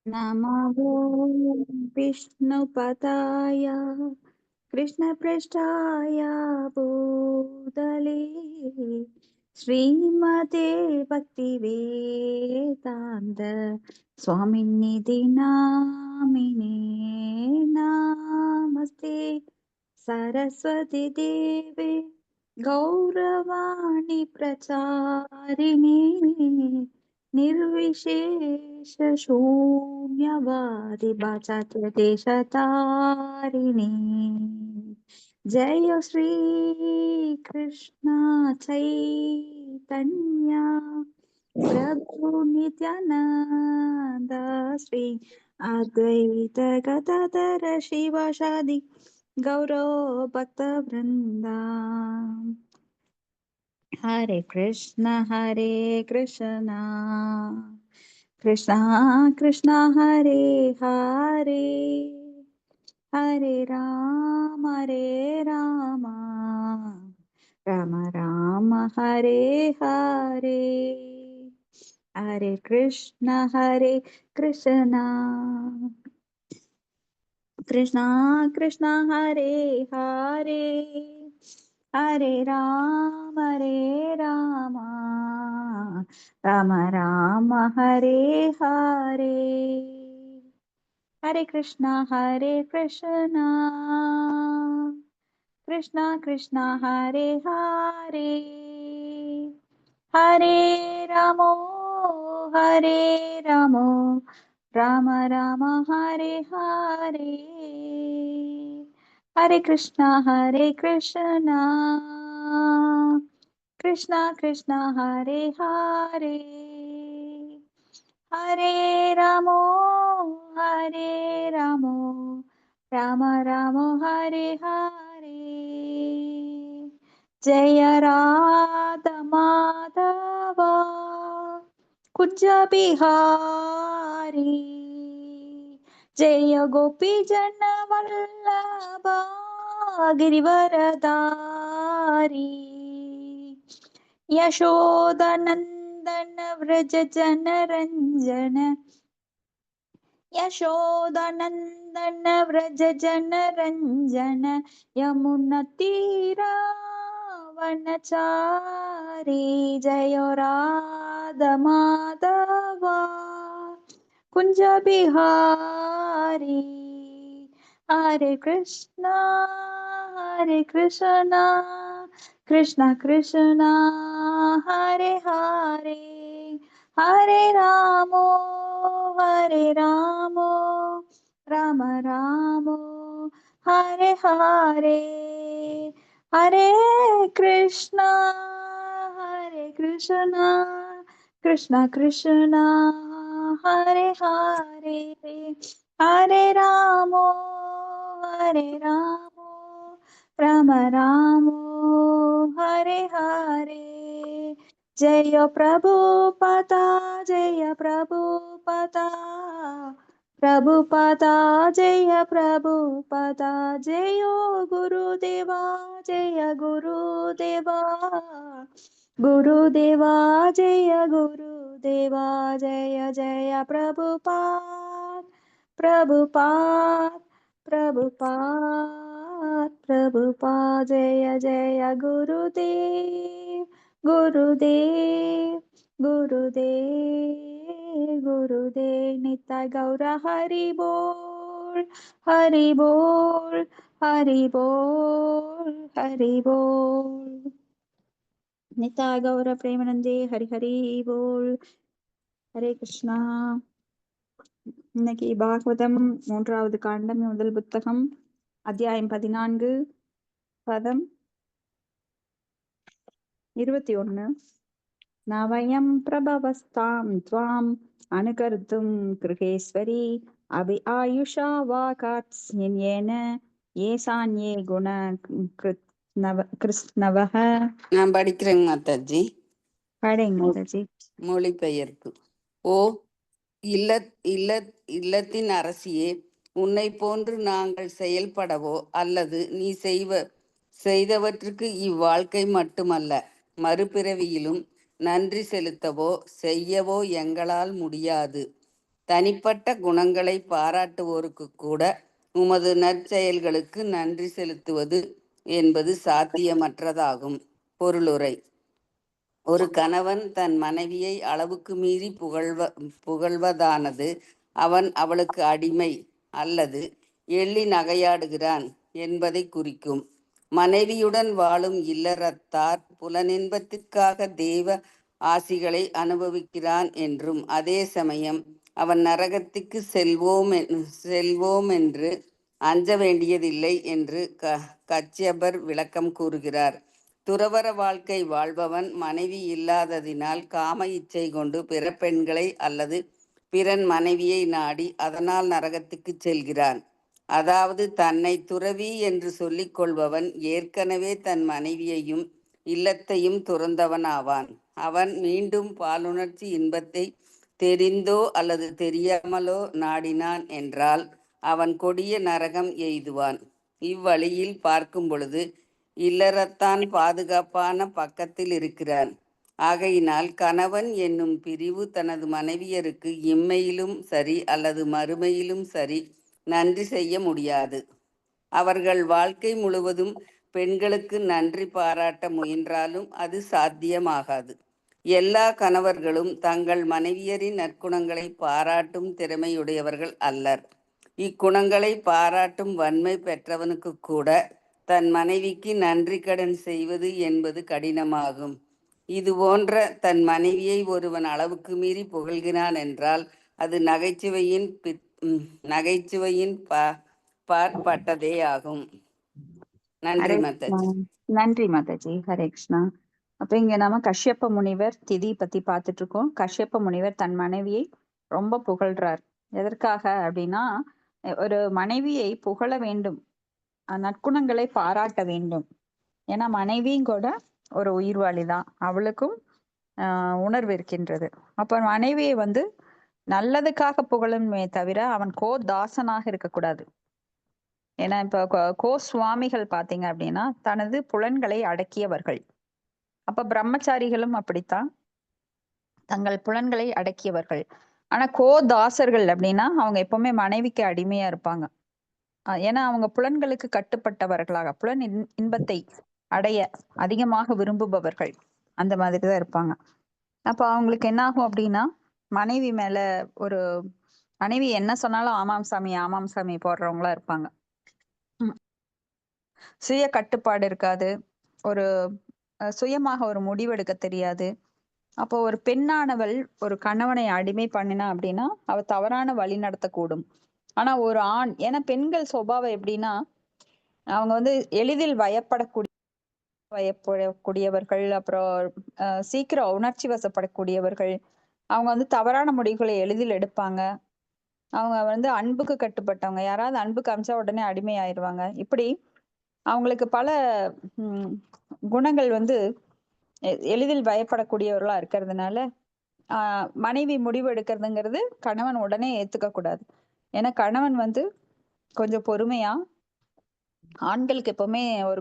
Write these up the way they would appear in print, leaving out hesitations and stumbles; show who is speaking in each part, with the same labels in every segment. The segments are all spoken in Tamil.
Speaker 1: नमो विष्णुपदाय कृष्णपृष्ठाय भूतले श्रीमते भक्तिवेदान्त स्वामिनिधि नामिने नमस्ते सरस्वती देवे गौरवाणी प्रचारिणे निर्विशेष शून्यवादी वाचात्य देशतारिणे जय श्री कृष्ण चैतन्य प्रभु नित्यानंद श्री अद्वैत गदाधर शिवासादि गौरव भक्त वृंदा हरे कृष्णा कृष्णा कृष्णा हरे हरे हरे राम राम राम हरे हरे हरे कृष्णा कृष्णा कृष्णा कृष्णा हरे हरे हरे राम राम राम हरे हरे हरे कृष्णा कृष्णा कृष्णा हरे हरे हरे रामो राम राम हरे हरे हरे कृष्णा कृष्णा कृष्णा हरे हरे हरे रामो राम राम हरे हरे जय राधा माधव कुंज बिहारी जय गोपी जन वल्लभ गिरिवरधारी यशोदानंदन व्रज जन रंजन यशोदानंदन व्रज जन रंजन यमुना तीरावनचारी जय राधा माधव कुंज बिहारी हरे कृष्णा कृष्णा कृष्णा हरे हरे हरे रामो राम रामो हरे हरे हरे कृष्णा कृष्णा कृष्णा हरे हरे हरे रामो राम रामो हरे हरे जय प्रभुपदा जय प्रभुपदा जय गुरुदेवा गुरुदेवा जय गुरुदेवा जय जय प्रभुपाद जय जय गुरुदेव नित्य गौर हरि बोल हरि बोल नित्य गौर प्रेमानंदे हरि हरि बोल हरे कृष्णा இன்னைக்கு பாகவதம் 3வது காண்டம் முதல் புத்தகம் அத்தியாயம் 14 பதம் 21 நவயம் பிரபவஸ்தாம் த்வாம் அனுகர்த்தும் கிருகேஸ்வரி அபி ஆயுஷா வாகாத்ஸ்யேன ஏசான்யே குண கிருஷ்ணவஹ.
Speaker 2: நான் படிக்கிறேங்க மாதாஜி.
Speaker 1: படைங்க மாதாஜி.
Speaker 2: மொழிபெயர்ப்பு. ஓ இல்லத்தின் அரசியே, உன்னை போன்று நாங்கள் செயல்படவோ அல்லது நீ செய்தவற்றுக்கு இவ்வாழ்க்கை மட்டுமல்ல மறுபிறவியிலும் நன்றி செலுத்தவோ செய்யவோ எங்களால் முடியாது. தனிப்பட்ட குணங்களை பாராட்டுவோருக்கு கூட உமது நற்செயல்களுக்கு நன்றி செலுத்துவது என்பது சாத்தியமற்றதாகும். பொருளுரை. ஒரு கணவன் தன் மனைவியை அளவுக்கு மீறி புகழ்வதானது அவன் அவளுக்கு அடிமை அல்லது எள்ளி நகையாடுகிறான் என்பதை குறிக்கும். மனைவியுடன் வாழும் இல்லறத்தார் புலனின்பத்திற்காக தெய்வ ஆசிகளை அனுபவிக்கிறான் என்றும், அதே சமயம் அவன் நரகத்திற்கு செல்வோம் என்று அஞ்ச வேண்டியதில்லை என்று கச்சியபர் விளக்கம் கூறுகிறார். துறவற வாழ்க்கை வாழ்பவன் மனைவி இல்லாததினால் காம இச்சை கொண்டு பிற பெண்களை அல்லது பிறன் மனைவியை நாடி அதனால் நரகத்துக்கு செல்கிறான். அதாவது தன்னை துறவி என்று சொல்லிக் கொள்பவன் ஏற்கனவே தன் மனைவியையும் இல்லத்தையும் துறந்தவன் ஆவான். அவன் மீண்டும் பாலுணர்ச்சி இன்பத்தை தெரிந்தோ அல்லது தெரியாமலோ நாடினான் என்றால் அவன் கொடிய நரகம் எய்துவான். இவ்வழியில் பார்க்கும் பொழுது இல்லறத்தான் பாதுகாப்பான பக்கத்தில் இருக்கிறான். ஆகையினால் கணவன் என்னும் பிரிவு தனது மனைவியருக்கு இம்மையிலும் சரி அல்லது மறுமையிலும் சரி நன்றி செய்ய முடியாது. அவர்கள் வாழ்க்கை முழுவதும் பெண்களுக்கு நன்றி பாராட்ட முயன்றாலும் அது சாத்தியமாகாது. எல்லா கணவர்களும் தங்கள் மனைவியரின் நற்குணங்களை பாராட்டும் திறமையுடையவர்கள் அல்லர். இக்குணங்களை பாராட்டும் வன்மை பெற்றவனுக்கு கூட தன் மனைவிக்கு நன்றி கடன் செய்வது என்பது கடினமாகும். இது போன்ற தன் மனைவியை ஒருவன் அளவுக்கு மீறி புகழ்கிறான் என்றால் அது நகைச்சுவையின் பார்ப்பட்டதே ஆகும். நன்றி மாதாஜி.
Speaker 1: நன்றி மாதாஜி. ஹரே கிருஷ்ணா. அப்ப இங்க நாம கஷ்யப்ப முனிவர் திதி பத்தி பார்த்துட்டு இருக்கோம். கஷ்யப்ப முனிவர் தன் மனைவியை ரொம்ப புகழ்றார். எதற்காக அப்படின்னா, ஒரு மனைவியை புகழ வேண்டும், நற்குணங்களை பாராட்ட வேண்டும். ஏன்னா மனைவியும் கூட ஒரு உயிர்வாளிதான், அவளுக்கும் உணர்வு இருக்கின்றது. அப்ப மனைவியை நல்லதுக்காக புகழணுமே தவிர அவன் தாசனாக இருக்கக்கூடாது. ஏன்னா இப்ப சுவாமிகள் பாத்தீங்க அப்படின்னா தனது புலன்களை அடக்கியவர்கள். அப்ப பிரம்மச்சாரிகளும் அப்படித்தான், தங்கள் புலன்களை அடக்கியவர்கள். ஆனா தாசர்கள் அப்படின்னா அவங்க எப்பவுமே மனைவிக்கு அடிமையா இருப்பாங்க. ஏன்னா அவங்க புலன்களுக்கு கட்டுப்பட்டவர்களாக, புலன் இன்பத்தை அடைய அதிகமாக விரும்புபவர்கள் அந்த மாதிரிதான் இருப்பாங்க. அப்ப அவங்களுக்கு என்ன ஆகும் அப்படின்னா, மனைவி மேல ஒரு மனைவி என்ன சொன்னாலும் ஆமாம் சாமி போடுறவங்களா இருப்பாங்க. சுய கட்டுப்பாடு இருக்காது, ஒரு சுயமாக ஒரு முடிவெடுக்க தெரியாது. அப்போ ஒரு பெண்ணானவள் ஒரு கணவனை அடிமை பண்ணினா அப்படின்னா அவ தவறான வழி நடத்தக்கூடும். ஆனா ஒரு ஆண், ஏன்னா பெண்கள் சுபாவம் எப்படின்னா, அவங்க எளிதில் பயப்படக்கூடியவர்கள், அப்புறம் சீக்கிரம் உணர்ச்சி வசப்படக்கூடியவர்கள். அவங்க தவறான முடிவுகளை எளிதில் எடுப்பாங்க. அவங்க அன்புக்கு கட்டுப்பட்டவங்க. யாராவது அன்பு காமிச்சா உடனே அடிமை ஆயிடுவாங்க. இப்படி அவங்களுக்கு பல குணங்கள் எளிதில் பயப்படக்கூடியவர்களா இருக்கிறதுனால மனைவி முடிவு எடுக்கிறதுங்கிறது கணவன் உடனே ஏத்துக்க கூடாது. ஏன்னா கணவன் கொஞ்சம் பொறுமையா, ஆண்களுக்கு எப்பவுமே ஒரு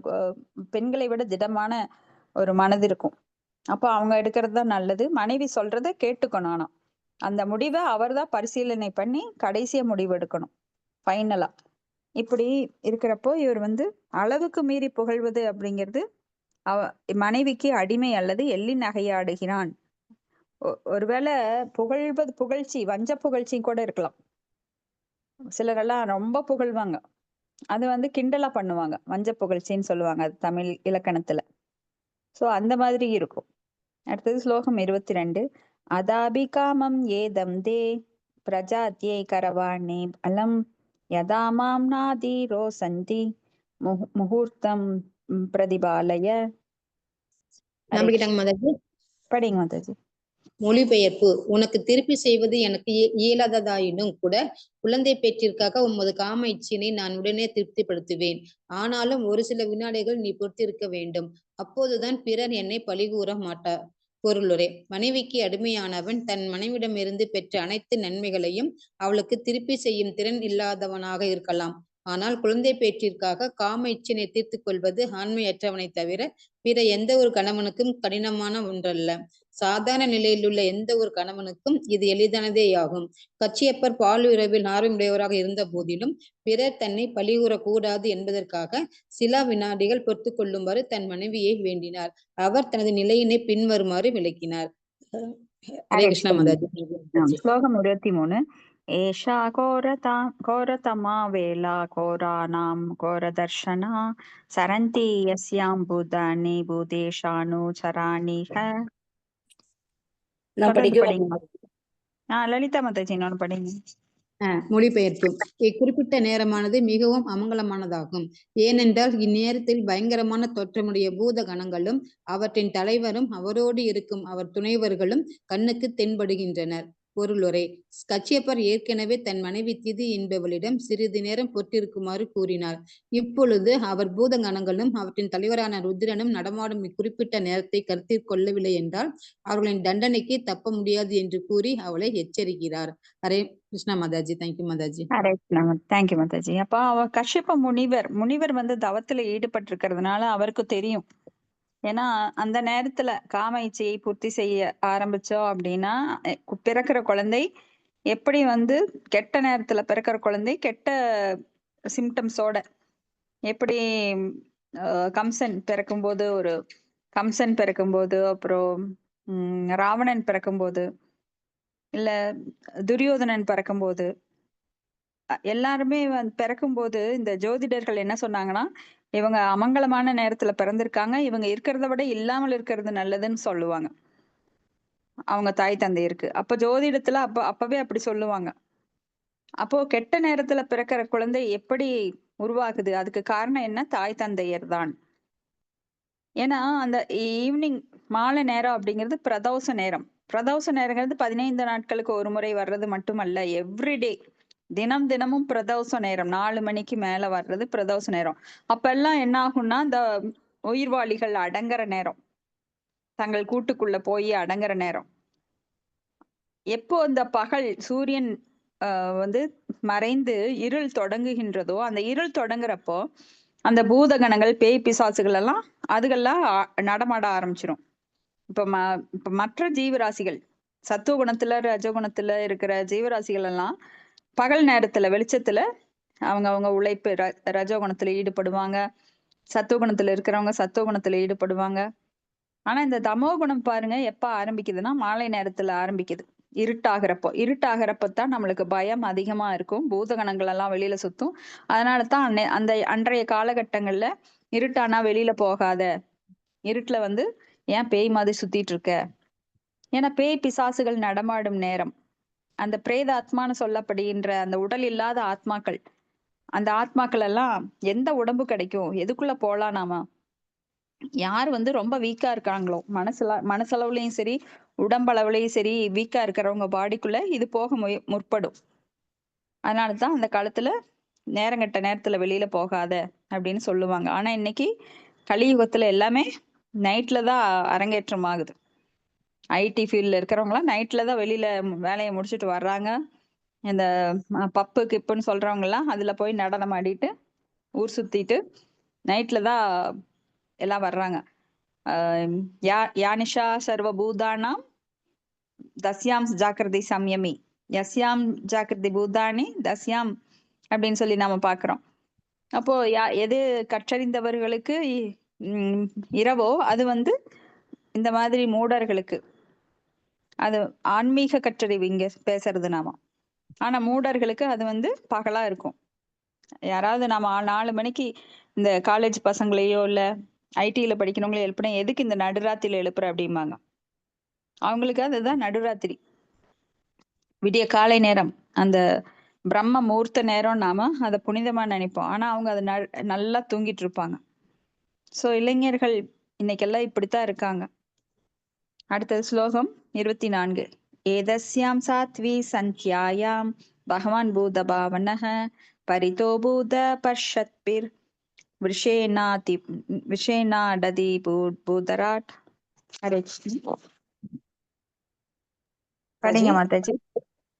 Speaker 1: பெண்களை விட திடமான ஒரு மனது இருக்கும். அப்போ அவங்க எடுக்கிறது தான் நல்லது. மனைவி சொல்றத கேட்டுக்கணும். ஆனா அந்த முடிவை அவர் தான் பரிசீலனை பண்ணி கடைசியா முடிவு எடுக்கணும், ஃபைனலா. இப்படி இருக்கிறப்போ இவர் அளவுக்கு மீறி புகழ்வது அப்படிங்கிறது மனைவிக்கு அடிமை அல்லது எள்ளி நகையாடுகிறான். ஒருவேளை புகழ்ச்சி வஞ்ச புகழ்ச்சி கூட இருக்கலாம். சிலரெல்லாம் ரொம்ப புகழ்வாங்க, அது கிண்டலா பண்ணுவாங்க, வஞ்ச புகழ்ச்சின்னு சொல்லுவாங்க, அது தமிழ் இலக்கணத்துல. சோ அந்த மாதிரி இருக்கும். அடுத்தது ஸ்லோகம் 22. அதாபி காமம் ஏதம் தே பிரஜாத்யே கரவாணி அலம் யதாமாம் நாதி ரோசந்தி முகூர்த்தம் பிரதிபாலய. படிங்க மாதாஜி.
Speaker 3: மொழிபெயர்ப்பு. உனக்கு திருப்பி செய்வது எனக்கு இயலாததாயினும் கூட குழந்தை பேற்றிற்காக உமது காம இச்சினை நான் உடனே திருப்திப்படுத்துவேன். ஆனாலும் ஒரு சில வினாடிகள் நீ பொறுத்திருக்க வேண்டும், அப்போதுதான் பிறர் என்னை பழிகூற மாட்டார். பொருளுரை. மனைவிக்கு அடிமையானவன் தன் மனைவிடமிருந்து பெற்ற அனைத்து நன்மைகளையும் அவளுக்கு திருப்பி செய்யும் திறன் இல்லாதவனாக இருக்கலாம். ஆனால் குழந்தை பேற்றிற்காக காம இச்சனை தீர்த்துக் கொள்வது ஆண்மையற்றவனை தவிர பிற எந்த ஒரு கணவனுக்கும் கடினமான ஒன்றல்ல. சாதாரண நிலையிலுள்ள எந்த ஒரு கணவனுக்கும் இது எளிதானதேயாகும். கச்சியப்பர் பாலுறவில் ஆர்வமுடையவராக இருந்த போதிலும் பிறர் தன்னை பழிகூறக்கூடாது என்பதற்காக சில வினாடிகள் பொறுத்து கொள்ளுமாறு தன் மனைவியை வேண்டினார். அவர் தனது நிலையினை பின்வருமாறு விளக்கினார். ஹரே கிருஷ்ணா மாதாஜி.
Speaker 1: ஸ்லோகம் 23. ஏஷா கோரதமா வேலா கோராணாம் கோரதர்ஷனா சரந்தி யஸ்யாம் பூதானி பூதேஷானு சராணிஹ.
Speaker 4: நான்
Speaker 1: தொடர்ந்து
Speaker 4: படிக்கவா?
Speaker 1: படிங்க. லலிதா மாதாஜி இன்னொன்னு படிங்க.
Speaker 3: மொழிபெயர்ப்பு. இக்குறிப்பிட்ட நேரமானது மிகவும் அமங்கலமானதாகும். ஏனென்றால் இந்நேரத்தில் பயங்கரமான தோற்றமுடைய பூத கணங்களும் அவற்றின் தலைவரும் அவரோடு இருக்கும் அவர் துணைவர்களும் கண்ணுக்கு தென்படுகின்றனர். பொருளுரை. கச்சியப்பர் ஏற்கனவே தன் மனைவி திதி என்பவளிடம் சிறிது நேரம் பொறுத்திருக்குமாறு கூறினார். இப்பொழுது அவர் பூதகணங்களும் அவற்றின் தலைவரான ருத்ரனும் நடமாடும் இக்குறிப்பிட்ட நேரத்தை கருத்தில் கொள்ளவில்லை என்றால் அவர்களின் தண்டனைக்கு தப்ப முடியாது என்று கூறி அவளை எச்சரிக்கிறார். ஹரே கிருஷ்ணா மாதாஜி. தேங்க்யூ மாதாஜி.
Speaker 1: தேங்க்யூ மாதாஜி. அப்ப கஷ்யப முனிவர் வந்து தவத்துல ஈடுபட்டிருக்கிறதுனால அவருக்கு தெரியும். ஏன்னா அந்த நேரத்துல காம இச்சையை பூர்த்தி செய்ய ஆரம்பிச்சோம் அப்படின்னா பிறக்கிற குழந்தை எப்படி வந்து கெட்ட நேரத்துல பிறக்கிற குழந்தை கெட்ட சிம்டம்ஸோட எப்படி கம்சன் பிறக்கும்போது அப்புறம் ராவணன் பிறக்கும்போது இல்ல துரியோதனன் பிறக்கும்போது எல்லாருமே பிறக்கும்போது இந்த ஜோதிடர்கள் என்ன சொன்னாங்கன்னா, இவங்க அமங்கலமான நேரத்துல பிறந்திருக்காங்க, இவங்க இருக்கிறத விட இல்லாமல் இருக்கிறது நல்லதுன்னு சொல்லுவாங்க அவங்க தாய் தந்தையருக்கு. அப்ப ஜோதிடத்துல அப்பவே அப்படி சொல்லுவாங்க. அப்போ கெட்ட நேரத்துல பிறக்கிற குழந்தை எப்படி உருவாகுது? அதுக்கு காரணம் என்ன? தாய் தந்தையர் தான். ஏன்னா அந்த ஈவினிங் மாலை நேரம் அப்படிங்கிறது பிரதோஷ நேரம். பிரதோஷ நேரங்கிறது 15 நாட்களுக்கு ஒரு முறை வர்றது மட்டுமல்ல, எவ்ரிடே தினமும் பிரதோஷ நேரம் 4 மணிக்கு மேல வர்றது பிரதோஷ நேரம். அப்பெல்லாம் என்ன ஆகும்னா, இந்த உயிர்வாளிகள் அடங்குற நேரம், தங்கள் கூட்டுக்குள்ள போய் அடங்குற நேரம். எப்போ இந்த பகல் சூரியன் வந்து மறைந்து இருள் தொடங்குகின்றதோ, அந்த இருள் தொடங்குறப்போ அந்த பூதகணங்கள் பேய் பிசாசுகள் எல்லாம் அதுகெல்லாம் நடமாட ஆரம்பிச்சிடும். இப்ப மற்ற ஜீவராசிகள் சத்துவகுணத்துல ரஜகுணத்துல இருக்கிற ஜீவராசிகள் எல்லாம் பகல் நேரத்துல வெளிச்சத்துல அவங்க உழைப்பு ரஜோகுணத்துல ஈடுபடுவாங்க, சத்துவகுணத்துல இருக்கிறவங்க சத்துவகுணத்துல ஈடுபடுவாங்க. ஆனா இந்த தமோ குணம் பாருங்க எப்ப ஆரம்பிக்குதுன்னா மாலை நேரத்துல ஆரம்பிக்குது. இருட்டாகிறப்பதான் நம்மளுக்கு பயம் அதிகமா இருக்கும், பூதகணங்கள் எல்லாம் வெளியில சுத்தும். அதனாலதான் அந்த அன்றைய காலகட்டங்கள்ல இருட்டானா வெளியில போகாத, இருட்டுல வந்து ஏன் பேய் மாதிரி சுத்திட்டு இருக்க, ஏன்னா பேய் பிசாசுகள் நடமாடும் நேரம். அந்த பிரேத ஆத்மான்னு சொல்லப்படுகின்ற அந்த உடல் இல்லாத ஆத்மாக்கள், அந்த ஆத்மாக்கள் எல்லாம் எந்த உடம்பு கிடைக்கும், எதுக்குள்ள போலாம் நாம? யார் வந்து ரொம்ப வீக்கா இருக்காங்களோ, மனசளவுலயும் சரி உடம்பளவுலயும் சரி வீக்கா இருக்கிறவங்க பாடிக்குள்ள இது போக முற்படும். அதனாலதான் அந்த காலத்துல நேரங்கட்ட நேரத்துல வெளியில போகாத அப்படின்னு சொல்லுவாங்க. ஆனா இன்னைக்கு கலியுகத்துல எல்லாமே நைட்ல தான் அரங்கேற்றம் ஆகுது. ஐடி ஃபீல்ட்ல இருக்கிறவங்களாம் நைட்ல தான் வெளியில வேலையை முடிச்சுட்டு வர்றாங்க. இந்த பப்பு கிப்புன்னு சொல்றவங்க எல்லாம் அதுல போய் நடனம் ஆடிட்டு ஊர் சுத்திட்டு நைட்ல தான் எல்லாம் வர்றாங்க. யானிஷா சர்வபூதானாம் தஸ்யாம் ஜாக்கிரதை சம்யமி யஸ்யாம் ஜாக்கிரதை பூதானி தஸ்யாம் அப்படின்னு சொல்லி நாம பாக்குறோம். அப்போ எது கற்றறிந்தவர்களுக்கு இரவோ அது வந்து இந்த மாதிரி மூடர்களுக்கு அது ஆன்மீக கற்றறிவு இங்க பேசுறது நாம. ஆனா மூடர்களுக்கு அது வந்து பகலா இருக்கும். யாராவது நாம 4 மணிக்கு இந்த காலேஜ் பசங்களையோ இல்ல ஐடில படிக்கிறவங்களே எழுப்புனா எதுக்கு இந்த நடுராத்திரியில எழுப்புற அப்படிம்பாங்க. அவங்களுக்கு அதுதான் நடுராத்திரி, விடிய காலை நேரம், அந்த பிரம்ம முகூர்த்த நேரம். நாம அதை புனிதமா நினைப்போம். ஆனா அவங்க அதை நல்லா தூங்கிட்டு இருப்பாங்க. சோ இளைஞர்கள் இன்னைக்கெல்லாம் இப்படித்தான் இருக்காங்க. அடுத்தது ஸ்லோகம் 24. ஏதஸ்யாம் சாத்வி சந்தியாயாம் பகவான் பூத பாவனஹ பரிதோ பூத பர்ஷத்பிர் விஷேனாடதி பூதராட். படிங்க மாதாஜி.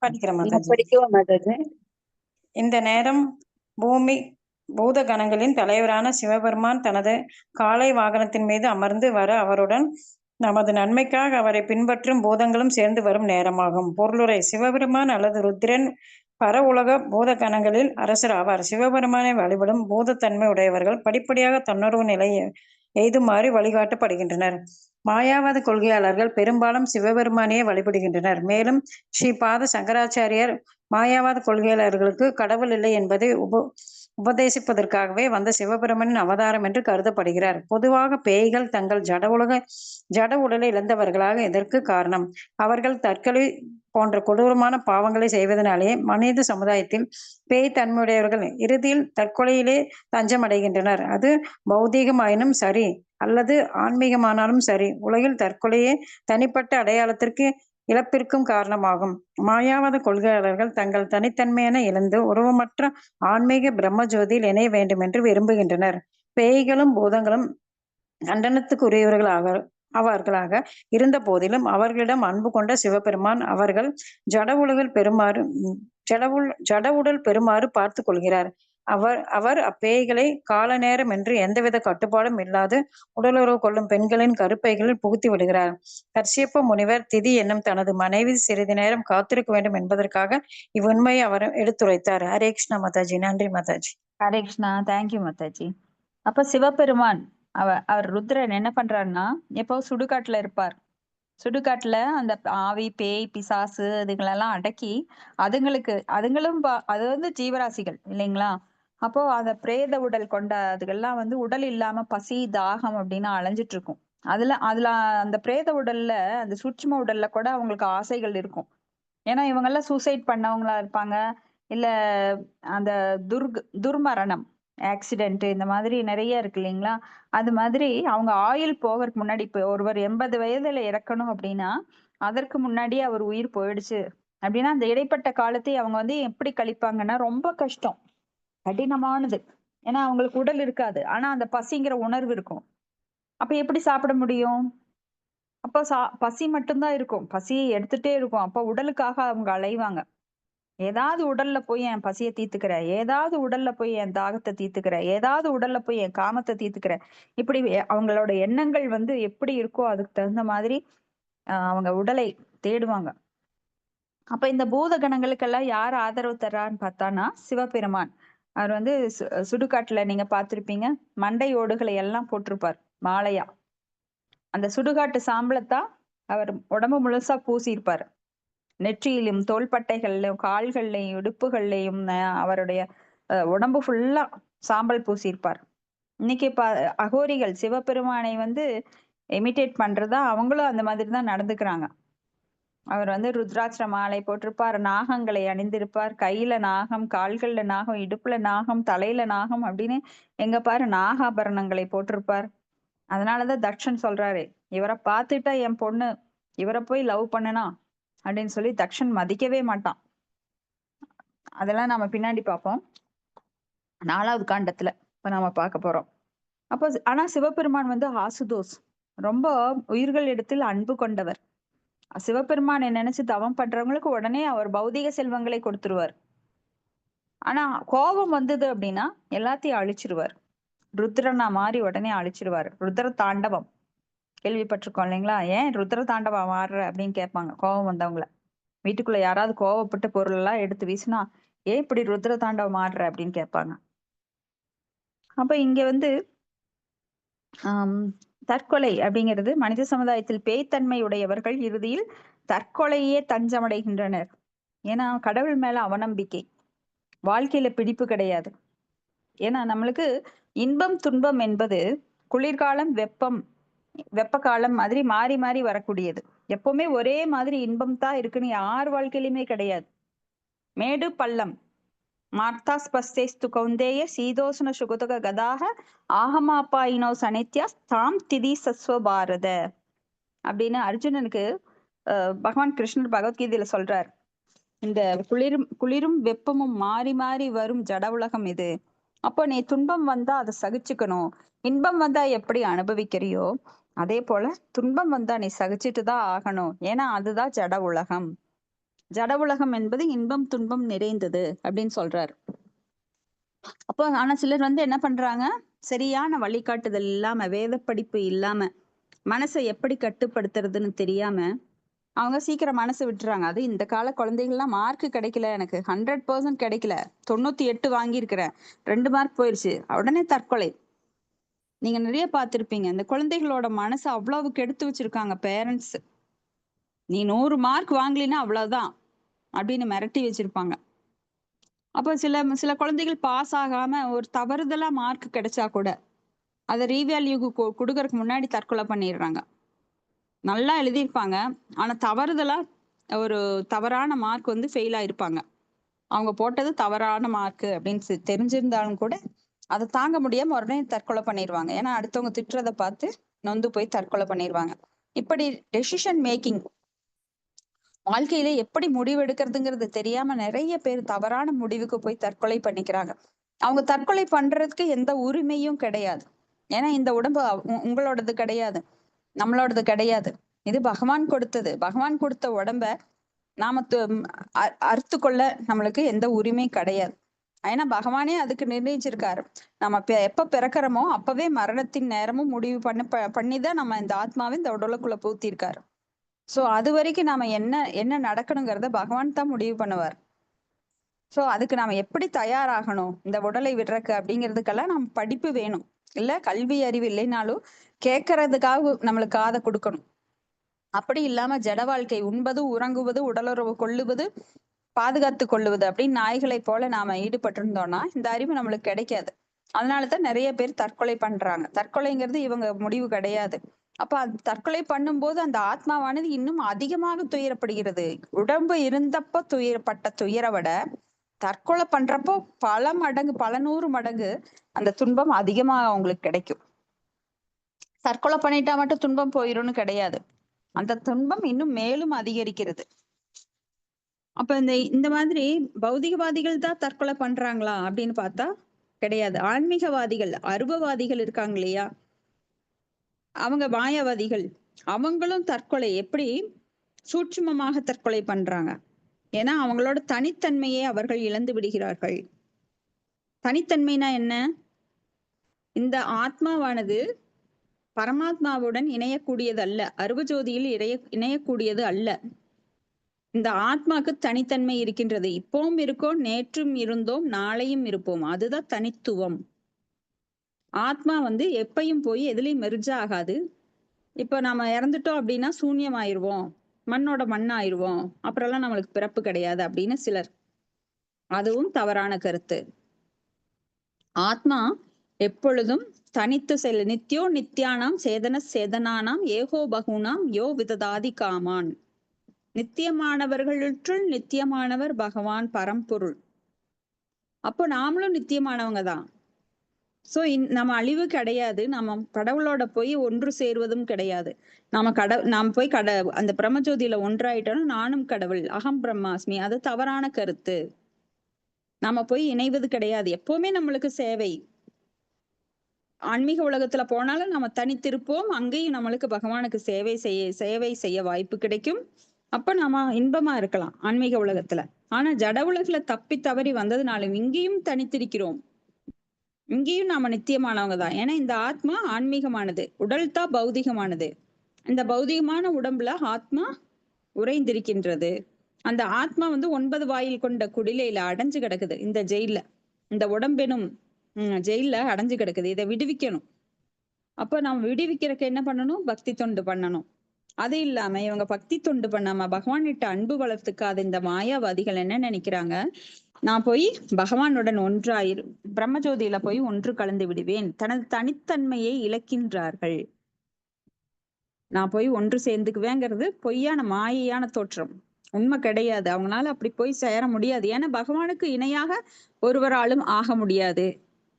Speaker 4: படிக்கிறேன் மாதாஜி. படிக்கவா மாதாஜி? இந்த நேரம் பூமி பூத கணங்களின் தலைவரான சிவபெருமான் தனது காளை வாகனத்தின் மீது அமர்ந்து வர அவருடன் நமது நன்மைக்காக அவரை பின்பற்றும் பூதங்களும் சேர்ந்து வரும் நேரமாகும். பொருளுரை: சிவபெருமான் அல்லது ருத்திரன் பர உலக பூத கணங்களில் அரசர் ஆவார். சிவபெருமானை வழிபடும் பூதத்தன்மை உடையவர்கள் படிப்படியாக தன்னுறவு நிலையை எய்துமாறு வழிகாட்டப்படுகின்றனர். மாயாவாத கொள்கையாளர்கள் பெரும்பாலும் சிவபெருமானையே வழிபடுகின்றனர். மேலும் ஸ்ரீ பாத சங்கராச்சாரியார் மாயாவாத கொள்கையாளர்களுக்கு கடவுள் இல்லை என்பதை உபதேசிப்பதற்காகவே வந்த சிவபெருமானின் அவதாரம் என்று கருதப்படுகிறார். பொதுவாக பேய்கள் தங்கள் ஜட உடலை இழந்தவர்களாக இதற்கு காரணம். அவர்கள் தற்கொலை போன்ற கொடூரமான பாவங்களை செய்வதனாலேயே மனித சமுதாயத்தில் பேய் தன்மையுடையவர்கள் இறுதியில் தற்கொலையிலே தஞ்சமடைகின்றனர். அது பௌதீகமாயினும் சரி அல்லது ஆன்மீகமானாலும் சரி, உலகில் தற்கொலையே தனிப்பட்ட அடையாளத்திற்கு இழப்பிற்கும் காரணமாகும். மாயாவாத கொள்கையாளர்கள் தங்கள் தனித்தன்மையான இழந்து உருவமற்ற ஆன்மீக பிரம்மஜோதியில் இணைய வேண்டும் என்று விரும்புகின்றனர். பேய்களும் பூதங்களும் கண்டனத்துக்குரியவர்களாக அவர்களாக இருந்த போதிலும் அவர்களிடம் அன்பு கொண்ட சிவபெருமான் அவர்கள் ஜட உடல் பெறுமாறு பார்த்து கொள்கிறார். அவர் அப்பேய்களை கால நேரம் என்று எந்தவித கட்டுப்பாடும் இல்லாது உடலுறவு கொள்ளும் பெண்களின் கருப்பைகளில் புகுத்தி விடுகிறார். கர்சியப்ப முனிவர் திதி என்னும் தனது மனைவி சிறிது நேரம் காத்திருக்க வேண்டும் என்பதற்காக இவ்வுண்மையை அவர் எடுத்துரைத்தார். ஹரே கிருஷ்ணா மாதாஜி. நன்றி மாதாஜி.
Speaker 1: ஹரே கிருஷ்ணா. தேங்க்யூ மாதாஜி. அப்ப சிவபெருமான் அவர் ருத்ரன் என்ன பண்றாருன்னா, எப்போ சுடுகாட்டுல இருப்பார். சுடுகாட்டுல அந்த ஆவி, பேய், பிசாசு இதுங்களெல்லாம் அடக்கி அதுங்களும் அது வந்து ஜீவராசிகள் இல்லைங்களா? அப்போ அந்த பிரேத உடல் கொண்ட அதுகள்லாம் வந்து உடல் இல்லாம பசி, தாகம் அப்படின்னு அலைஞ்சிட்டு இருக்கும். அதுல அந்த பிரேத உடல்ல, அந்த சூட்சும உடல்ல கூட அவங்களுக்கு ஆசைகள் இருக்கும். ஏன்னா இவங்கெல்லாம் சூசைட் பண்ணவங்களா இருப்பாங்க, இல்ல அந்த துர்மரணம், ஆக்சிடென்ட் இந்த மாதிரி நிறைய இருக்கு இல்லைங்களா? அது மாதிரி அவங்க ஆயுள் போகிறதுக்கு முன்னாடி, இப்போ ஒருவர் 80 வயதுல இறக்கணும் அப்படின்னா அதற்கு முன்னாடியே அவர் உயிர் போயிடுச்சு அப்படின்னா, அந்த இடைப்பட்ட காலத்தை அவங்க வந்து எப்படி கழிப்பாங்கன்னா ரொம்ப கஷ்டம், கடினமானது. ஏன்னா அவங்களுக்கு உடல் இருக்காது, ஆனா அந்த பசிங்கிற உணர்வு இருக்கும். அப்ப எப்படி சாப்பிட முடியும்? அப்போ பசி மட்டும்தான் இருக்கும், பசியை எடுத்துட்டே இருக்கும். அப்ப உடலுக்காக அவங்க அலைவாங்க. ஏதாவது உடல்ல போய் என் பசியை தீர்த்துக்கிறேன், ஏதாவது உடல்ல போய் என் தாகத்தை தீர்த்துக்கிறேன், ஏதாவது உடல்ல போய் என் காமத்தை தீர்த்துக்கிறேன். இப்படி அவங்களோட எண்ணங்கள் வந்து எப்படி இருக்கோ அதுக்கு தகுந்த மாதிரி அவங்க உடலை தேடுவாங்க. அப்ப இந்த பூத கணங்களுக்கெல்லாம் யார் ஆதரவு தர்றான்னு பார்த்தானா சிவபெருமான். அவர் வந்து சுடுகாட்டுல நீங்க பார்த்திருப்பீங்க, மண்டை ஓடுகளை எல்லாம் போட்டிருப்பார் மாலையா. அந்த சுடுகாட்டு சாம்பலத்தான் அவர் உடம்பு முழுசா பூசியிருப்பார். நெற்றியிலும் தோள்பட்டைகள்லயும் கால்கள்லையும் இடுப்புகள்லையும் அவருடைய உடம்பு ஃபுல்லா சாம்பல் பூசியிருப்பார். இன்னைக்கு அகோரிகள் சிவபெருமானை வந்து இமிட்டேட் பண்றதா அவங்களும் அந்த மாதிரி தான் நடந்துக்கிறாங்க. அவர் வந்து ருத்ராட்ச மாலை போட்டிருப்பார், நாகங்களை அணிந்திருப்பார், கையில நாகம், கால்கள்ல நாகம், இடுப்புல நாகம், தலையில நாகம் அப்படின்னு எங்க பாரு நாகாபரணங்களை போட்டிருப்பார். அதனாலதான் தக்ஷன் சொல்றாரு, இவரை பார்த்துட்டா என் பொண்ணு இவரை போய் லவ் பண்ணனா அப்படின்னு சொல்லி தக்ஷன் மதிக்கவே மாட்டான். அதெல்லாம் நம்ம பின்னாடி பார்ப்போம், 4வது காண்டத்துல இப்ப நாம பார்க்க போறோம். அப்போ ஆனா சிவபெருமான் வந்து ஆசுதோஸ், ரொம்ப உயிர்கள் இடத்தில் அன்பு கொண்டவர். சிவபெருமானை நினைச்சு தவம் பண்றவங்களுக்கு உடனே அவர் பௌதிக செல்வங்களை கொடுத்துருவார். ஆனா கோபம் வந்தது அப்படின்னா எல்லாத்தையும் அழிச்சிருவார். ருத்ரனா மாறி உடனே அழிச்சிருவார். ருத்ர தாண்டவம் கேள்விப்பட்டிருக்கோம் இல்லைங்களா? ஏன் ருத்ர தாண்டவம் மாறுற அப்படின்னு கேட்பாங்க கோபம் வந்தவங்கள. வீட்டுக்குள்ள யாராவது கோவப்பட்ட பொருள் எல்லாம் எடுத்து வீசினா, ஏன் இப்படி ருத்ர தாண்டவம் மாறுற அப்படின்னு கேட்பாங்க. அப்ப இங்க வந்து தற்கொலை அப்படிங்கிறது மனித சமுதாயத்தில் பேய்த்தன்மை உடையவர்கள் இறுதியில் தற்கொலையே தஞ்சமடைகின்றனர். ஏன்னா கடவுள் மேல அவநம்பிக்கை, வாழ்க்கையில பிடிப்பு கிடையாது. ஏன்னா நம்மளுக்கு இன்பம் துன்பம் என்பது குளிர்காலம் வெப்ப காலம் மாதிரி மாறி மாறி வரக்கூடியது. எப்பவுமே ஒரே மாதிரி இன்பம் தான் இருக்குன்னு யார் வாழ்க்கையிலுமே கிடையாது. மேடு பள்ளம், மார்த்தாஸ்பஸ்தேஸ்து கௌந்தேய சீதோஷ்ண சுகதுக கதாக ஆகமாப்பாயினோ சனித்யா தாம் திதி சஸ்வ பாரத அப்படின்னு அர்ஜுனனுக்கு பகவான் கிருஷ்ணர் பகவத்கீதையில சொல்றார். இந்த குளிரும் வெப்பமும் மாறி மாறி வரும் ஜட உலகம் இது. அப்போ நீ துன்பம் வந்தா அதை சகிச்சுக்கணும், இன்பம் வந்தா எப்படி அனுபவிக்கிறியோ அதே போல துன்பம் வந்தா நீ சகிச்சுட்டு தான் ஆகணும். ஏன்னா அதுதான் ஜட உலகம். ஜட உலகம் என்பது இன்பம் துன்பம் நிறைந்தது அப்படின்னு சொல்றாரு. அப்போ ஆனா சிலர் வந்து என்ன பண்றாங்க, சரியான வழிகாட்டுதல் இல்லாம, வேத படிப்பு இல்லாம, மனசை எப்படி கட்டுப்படுத்துறதுன்னு தெரியாம, அவங்க சீக்கிரம் மனசு விட்டுறாங்க. அது இந்த கால குழந்தைகள்லாம் மார்க் கிடைக்கல, எனக்கு 100% கிடைக்கல, 98 வாங்கியிருக்கிறேன், 2 மார்க் போயிருச்சு, உடனே தற்கொலை. நீங்க நிறைய பார்த்திருப்பீங்க. இந்த குழந்தைகளோட மனசை அவ்வளவு கெடுத்து வச்சிருக்காங்க பேரண்ட்ஸ். நீ 100 மார்க் வாங்கலின்னா அவ்வளவுதான் அப்படின்னு மிரட்டி வச்சிருப்பாங்க. அப்ப சில சில குழந்தைகள் பாஸ் ஆகாம ஒரு தவறுதலா மார்க் கிடைச்சா கூட அதை ரீவேல்யூக்கு கொடுக்கறதுக்கு முன்னாடி தற்கொலை பண்ணிடுறாங்க. நல்லா எழுதியிருப்பாங்க, ஆனா தவறுதலா ஒரு தவறான மார்க் வந்து ஃபெயில் ஆயிருப்பாங்க. அவங்க போட்டது தவறான மார்க் அப்படின்னு தெரிஞ்சிருந்தாலும் கூட அதை தாங்க முடியாம உடனே தற்கொலை பண்ணிடுவாங்க. ஏன்னா அடுத்தவங்க திட்டுறதை பார்த்து நொந்து போய் தற்கொலை பண்ணிடுவாங்க. இப்படி டெசிஷன் மேக்கிங், வாழ்க்கையில எப்படி முடிவெடுக்கிறதுங்கிறது தெரியாம நிறைய பேர் தவறான முடிவுக்கு போய் தற்கொலை பண்ணிக்கிறாங்க. அவங்க தற்கொலை பண்றதுக்கு எந்த உரிமையும் கிடையாது. ஏன்னா இந்த உடம்பு உங்களோடது கிடையாது, நம்மளோடது கிடையாது. இது பகவான் கொடுத்தது. பகவான் கொடுத்த உடம்ப நாம அறுத்து கொள்ள நம்மளுக்கு எந்த உரிமை கிடையாது. ஏன்னா பகவானே அதுக்கு நிர்ணயிச்சிருக்காரு. நம்ம எப்ப பிறக்கிறோமோ அப்பவே மரணத்தின் நேரமும் முடிவு பண்ணிதான் நம்ம இந்த ஆத்மாவை இந்த உடலுக்குள்ள பூத்திருக்காரு. சோ அது வரைக்கும் நாம என்ன நடக்கணுங்கிறத பகவான் தான் முடிவு பண்ணுவார். சோ அதுக்கு நாம எப்படி தயாராகணும் இந்த உடலை விடுறக்கு அப்படிங்கிறதுக்கெல்லாம் நம்ம படிப்பு வேணும். இல்ல கல்வி அறிவு இல்லைனாலும் கேட்கறதுக்காக நம்மளுக்கு காதை கொடுக்கணும். அப்படி இல்லாம ஜட வாழ்க்கை, உண்பது, உறங்குவது, உடலுறவு கொள்ளுவது, பாதுகாத்து கொள்ளுவது அப்படின்னு நாய்களை போல நாம ஈடுபட்டு இருந்தோம்னா இந்த அறிவு நம்மளுக்கு கிடைக்காது. அதனாலதான் நிறைய பேர் தற்கொலை பண்றாங்க. தற்கொலைங்கிறது இவங்க முடிவு கிடையாது. அப்ப அது தற்கொலை பண்ணும்போது அந்த ஆத்மாவானது இன்னும் அதிகமாக துயரப்படுகிறது. உடம்பு இருந்தப்ப துயரப்பட்ட துயரை விட தற்கொலை பண்றப்போ பல மடங்கு, பல 100 மடங்கு அந்த துன்பம் அதிகமாக அவங்களுக்கு கிடைக்கும். தற்கொலை பண்ணிட்டா மட்டும் துன்பம் போயிரும்னு கிடையாது, அந்த துன்பம் இன்னும் மேலும் அதிகரிக்கிறது. அப்ப இந்த மாதிரி பௌதிகவாதிகள் தான் தற்கொலை பண்றாங்களா அப்படின்னு பார்த்தா கிடையாது. ஆன்மீகவாதிகள், அருவவாதிகள் இருக்காங்க இல்லையா, அவங்க மாயாவாதிகள், அவங்களும் தற்கொலை எப்படி சூட்சுமமாக தற்கொலை பண்றாங்க. ஏன்னா அவங்களோட தனித்தன்மையை அவர்கள் இழந்து விடுகிறார்கள். தனித்தன்மைனா என்ன? இந்த ஆத்மாவானது பரமாத்மாவுடன் இணையக்கூடியது அல்ல, அருவஜோதியில் இணையக்கூடியது அல்ல. இந்த ஆத்மாக்கு தனித்தன்மை இருக்கின்றது. இப்பவும் இருக்கோம், நேற்றும் இருந்தோம், நாளையும் இருப்போம். அதுதான் தனித்துவம். ஆத்மா வந்து எப்பயும் போய் எதுலயும் மெர்ஜ் ஆகாது. இப்ப நாம இறந்துட்டோம் அப்படின்னா சூன்யம் ஆயிருவோம், மண்ணோட மண்ணாயிருவோம், அப்புறம் எல்லாம் நம்மளுக்கு பிறப்பு கிடையாது அப்படின்னு சிலர், அதுவும் தவறான கருத்து. ஆத்மா எப்பொழுதும் தனித்து செல். நித்யோ நித்யானாம் சேதன சேதனானாம் ஏகோ பகுனாம் யோ விததாதி காமான். நித்தியமானவர்களுள் நித்தியமானவர் பகவான் பரம்பொருள். அப்போ நாமளும் நித்தியமானவங்க தான். சோ நம்ம அழிவு கிடையாது. நம்ம கடவுளோட போய் ஒன்று சேருவதும் கிடையாது. நாம் போய் அந்த பிரம்மஜோதியில ஒன்றாயிட்டோம்னா நானும் கடவுள், அகம் பிரம்மாஸ்மி, அது தவறான கருத்து. நாம போய் இணைவது கிடையாது. எப்பவுமே நம்மளுக்கு சேவை. ஆன்மீக உலகத்துல போனாலும் நம்ம தனித்திருப்போம், அங்கேயும் நம்மளுக்கு பகவானுக்கு சேவை செய்ய வாய்ப்பு கிடைக்கும். அப்ப நாம இன்பமா இருக்கலாம் ஆன்மீக உலகத்துல. ஆனா ஜட உலகத்துல தப்பி தவறி வந்ததுனாலும் இங்கேயும் தனித்திருக்கிறோம், இங்கேயும் நாம நித்தியமானவங்க தான். ஏன்னா இந்த ஆத்மா ஆன்மீகமானது, உடல் தான் பௌதிகமானது. இந்த பௌதிகமான உடம்புல ஆத்மா உறைந்திருக்கின்றது. அந்த ஆத்மா வந்து 9 வாயில் கொண்ட குடிலையில அடைஞ்சு கிடக்குது. இந்த ஜெயில, இந்த உடம்பெனும் ஜெயில அடைஞ்சு கிடக்குது. இதை விடுவிக்கணும். அப்ப நம்ம விடுவிக்கிறதுக்கு என்ன பண்ணணும்? பக்தி தொண்டு பண்ணணும். அது இல்லாம இவங்க பக்தி தொண்டு பண்ணாம பகவான்கிட்ட அன்பு வளர்த்துக்காத இந்த மாயாவாதிகள் என்ன நினைக்கிறாங்க, நான் போய் பகவானுடன் பிரம்மஜோதியில போய் ஒன்று கலந்து விடுவேன். தனது தனித்தன்மையை இழக்கின்றார்கள். நான் போய் ஒன்று சேர்ந்துக்குவேங்கிறது பொய்யான மாயையான தோற்றம், உண்மை கிடையாது. அவங்களால அப்படி போய் சேர முடியாது. ஏன்னா பகவானுக்கு இணையாக ஒருவராலும் ஆக முடியாது.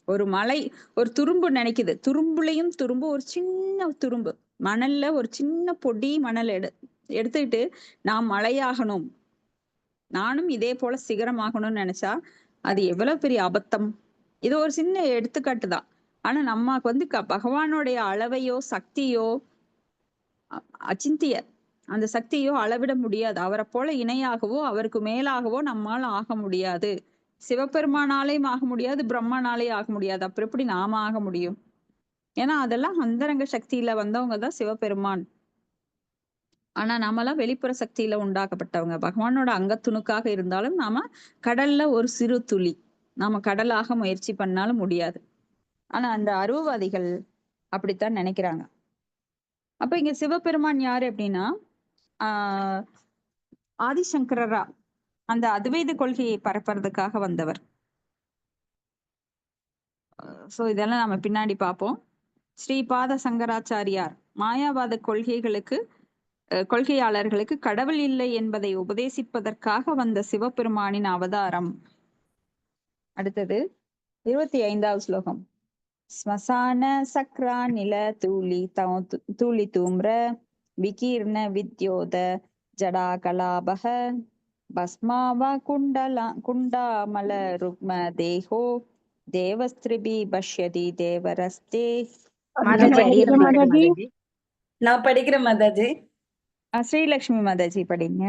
Speaker 1: ஒரு மலை, ஒரு துரும்பு நினைக்குது, துரும்புலையும் துரும்பு, ஒரு சின்ன துரும்பு மணல்ல, ஒரு சின்ன பொடி மணல் எடுத்துக்கிட்டு நான் மலையாகணும், நானும் இதே போல சிகரமாகணும்னு நினைச்சா அது எவ்வளவு பெரிய அபத்தம். இது ஒரு சின்ன எடுத்துக்காட்டு தான். ஆனா நமக்கு வந்து பகவானுடைய அளவையோ சக்தியோ, அச்சிந்திய அந்த சக்தியோ அளவிட முடியாது. அவரை போல இணையாகவோ அவருக்கு மேலாகவோ நம்மால் ஆக முடியாது. சிவபெருமானாலேயும் ஆக முடியாது, பிரம்மனாலே ஆக முடியாது. அப்புறம் எப்படி நாம ஆக முடியும்? ஏன்னா அதெல்லாம் அந்தரங்க சக்தியில வந்தவங்க தான் சிவபெருமான். ஆனா நாமெல்லாம் வெளிப்புற சக்தியில உண்டாக்கப்பட்டவங்க. பகவானோட அங்கத்துணுக்காக இருந்தாலும் நாம கடல்ல ஒரு சிறு துளி. நாம கடலாக முயற்சி பண்ணாலும் முடியாது. ஆனா அந்த அருவவாதிகள் அப்படித்தான் நினைக்கிறாங்க. அப்ப இங்க சிவபெருமான் யாரு அப்படின்னா ஆஹ் ஆதிசங்கரரா அந்த அத்வைத கொள்கையை பரப்புறதுக்காக வந்தவர். சோ இதெல்லாம் நம்ம பின்னாடி பார்ப்போம். ஸ்ரீபாத சங்கராச்சாரியார் மாயாவாத கொள்கையாளர்களுக்கு கடவுள் இல்லை என்பதை உபதேசிப்பதற்காக வந்த சிவபெருமானின் அவதாரம். அடுத்தது 25வது ஸ்லோகம். ஸ்மசான சக்ரா நில தூளி தூம்ர விகீர்ண வித்யோத ஜடா கலாபக பஸ்மாவ குண்டாமல ருக்ம தேகோ தேவஸ்திரிபி பஷ்யதி தேவரஸ்தே.
Speaker 5: நான் படிக்கிறேன் மாதாஜி.
Speaker 1: ஸ்ரீலக்ஷ்மி மாதாஜி படிங்க.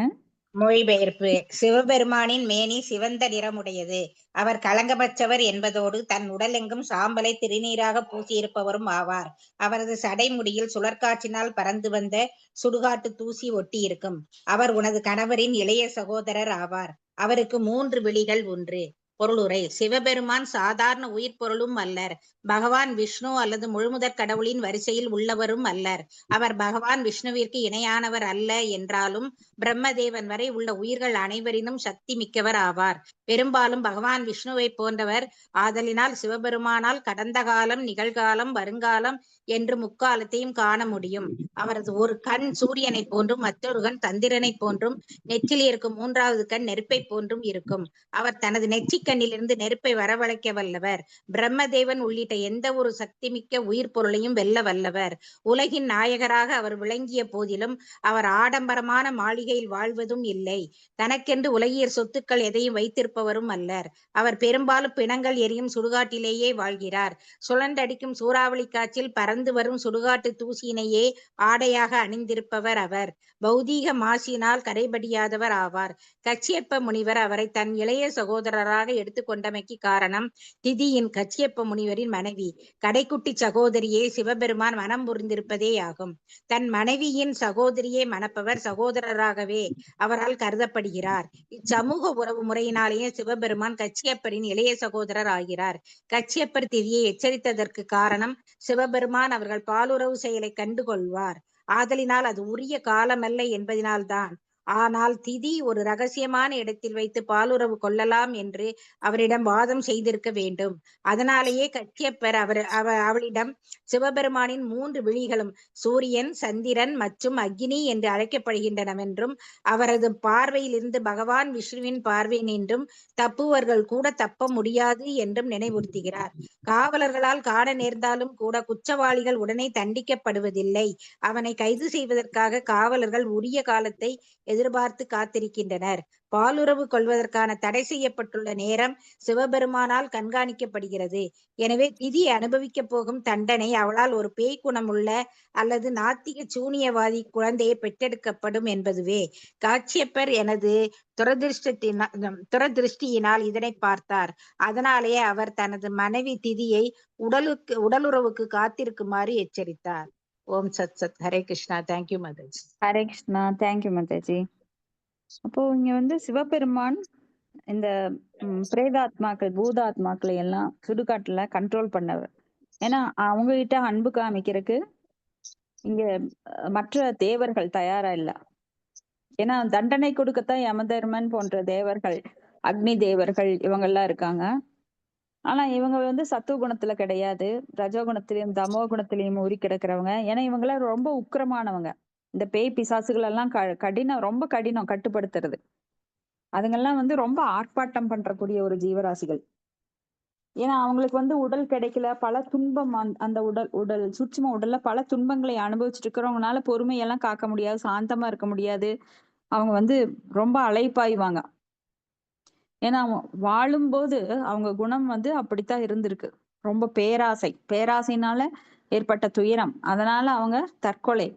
Speaker 5: மொழிபெயர்ப்பு. சிவபெருமானின் மேனி சிவந்த நிறமுடையது. அவர் களங்கமற்றவர் என்பதோடு தன் உடலெங்கும் சாம்பலை திருநீராக பூசியிருப்பவரும் ஆவார். அவரது சடைமுடியில் சுழற்காற்றினால் பறந்து வந்த சுடுகாட்டு தூசி ஒட்டியிருக்கும். அவர் உனது கணவரின் இளைய சகோதரர் ஆவார். அவருக்கு 3 விழிகள் உண்டு. பொருளுரை. சிவபெருமான் சாதாரண உயிர் பொருளும் அல்லர். பகவான் விஷ்ணு அல்லது முழுமுதற் கடவுளின் வரிசையில் உள்ளவரும் அல்லர். அவர் பகவான் விஷ்ணுவிற்கு இணையானவர் அல்ல என்றாலும் பிரம்மதேவன் வரை உள்ள உயிர்கள் அனைவரினும் சக்தி மிக்கவர் ஆவார். பெரும்பாலும் பகவான் விஷ்ணுவை போன்றவர் ஆதலினால் சிவபெருமானால் கடந்த காலம், நிகழ்காலம், வருங்காலம் என்று முக்காலத்தையும் காண முடியும். அவரது ஒரு கண் சூரியனை போன்றும் மற்றொரு கண் சந்திரனை போன்றும் நெற்றில் இருக்கும் 3வது கண் நெருப்பை போன்றும் இருக்கும். அவர் தனது நெற்றிக்கண்ணிலிருந்து நெருப்பை வரவழைக்க வல்லவர். பிரம்மதேவன் உள்ளிட்ட எந்த ஒரு சக்தி மிக்க உயிர் பொருளையும் வெல்ல வல்லவர். உலகின் நாயகராக அவர் விளங்கிய போதிலும் அவர் ஆடம்பரமான மாளிகையில் வாழ்வதும் இல்லை. தனக்கென்று உலகியர் சொத்துக்கள் எதையும் வைத்திருப்பவரும் அல்லர். அவர் பெரும்பாலும் பிணங்கள் எரியும் சுடுகாட்டிலேயே வாழ்கிறார். சுழன்றடிக்கும் சூறாவளி காற்றில் பறந்து வரும் சுடுகாட்டு தூசியினையே ஆடையாக அணிந்திருப்பவர் அவர். பௌதீக மாசினால் கரைபடியாதவர் ஆவார். கச்சியப்ப முனிவர் அவரை தன் இளைய சகோதரராக எடுத்துக்கொண்டமைக்கு காரணம் திதியின் கச்சியப்ப முனிவரின் மனைவி கடைக்குட்டி சகோதரியை சிவபெருமான் மனம் புரிந்திருப்பதே ஆகும். தன் மனைவியின் சகோதரியை மணப்பவர் சகோதரராகவே அவரால் கருதப்படுகிறார். இச்சமூக உறவு முறையினாலேயே சிவபெருமான் கச்சியப்பரின் இளைய சகோதரர் ஆகிறார். கச்சியப்பர் திதியை எச்சரித்ததற்கு காரணம் சிவபெருமான் அவர்கள் பாலுறவு செயலை கண்டுகொள்வார். ஆதலினால் அது உரிய காலமல்ல என்பதனால்தான். ஆனால் திதி ஒரு ரகசியமான இடத்தில் வைத்து பாலுறவு கொள்ளலாம் என்று அவரிடம் வாதம் செய்திருக்க வேண்டும். அதனாலேயே கச்சியப்பர் அவளிடம் சிவபெருமானின் 3 விழிகளும் சூரியன், சந்திரன் மற்றும் அக்னி என்று அழைக்கப்படுகின்றனவென்றும் அவரது பார்வையில் இருந்து பகவான் விஷ்ணுவின் பார்வை நின்றும் தப்புவர்கள் கூட தப்ப முடியாது என்றும் நினைவுறுத்துகிறார். காவலர்களால் காண நேர்ந்தாலும் கூட குற்றவாளிகள் உடனே தண்டிக்கப்படுவதில்லை. அவனை கைது செய்வதற்காக காவலர்கள் உரிய காலத்தை எதிர்பார்த்து காத்திருக்கின்றனர். பாலுறவு கொள்வதற்கான தடை செய்யப்பட்டுள்ள நேரம் சிவபெருமானால் கண்காணிக்கப்படுகிறது. எனவே திதி அனுபவிக்க போகும் தண்டனை அவளால் ஒரு பேய் குணமுள்ள அல்லது நாத்திக சூனியவாதி குழந்தையை பெற்றெடுக்கப்படும் என்பதுவே. காட்சியப்பர் எனது துரதிருஷ்டியினால் இதனை பார்த்தார். அதனாலேயே அவர் தனது மனைவி திதியை உடலுறவுக்கு காத்திருக்குமாறு எச்சரித்தார். ஓம் சத் சத். ஹரே கிருஷ்ணா. தேங்க்யூ மாதாஜி.
Speaker 1: ஹரே கிருஷ்ணா. தேங்க்யூ மாதாஜி. அப்போ இங்க சிவபெருமான் இந்த பிரேதாத்மாக்கள், பூதாத்மாக்களை எல்லாம் சுடுகாட்டுல கண்ட்ரோல் பண்ணவர். ஏன்னா அவங்க கிட்ட அன்பு காமிக்கிறதுக்கு இங்க மற்ற தேவர்கள் தயாரா இல்ல. ஏன்னா தண்டனை கொடுக்கத்தான் யமதர்மன் போன்ற தேவர்கள், அக்னி தேவர்கள் இவங்கெல்லாம் இருக்காங்க. ஆனா இவங்க சத்துவகுணத்துல கிடையாது, ரஜோகுணத்திலையும் தமோ குணத்திலையும் ஊறி கிடக்கிறவங்க. ஏன்னா இவங்கெல்லாம் ரொம்ப உக்கிரமானவங்க. இந்த பேய் பிசாசுகள் எல்லாம் ரொம்ப கடினம் கட்டுப்படுத்துறது. அதுங்கெல்லாம் ரொம்ப ஆர்ப்பாட்டம் பண்றக்கூடிய ஒரு ஜீவராசிகள். ஏன்னா அவங்களுக்கு உடல் கிடைக்கல, பல துன்பம், அந்த உடல் சூட்சும உடல்ல பல துன்பங்களை அனுபவிச்சுட்டு இருக்கிறவங்கனால பொறுமையெல்லாம் காக்க முடியாது, சாந்தமா இருக்க முடியாது. அவங்க ரொம்ப அலைப்பாய்வாங்க. ஏன்னா வாழும்போது அவங்க குணம் அப்படித்தான் இருந்திருக்கு. ரொம்ப பேராசைனால ஏற்பட்ட துயரம், அதனால அவங்க தற்கொலை.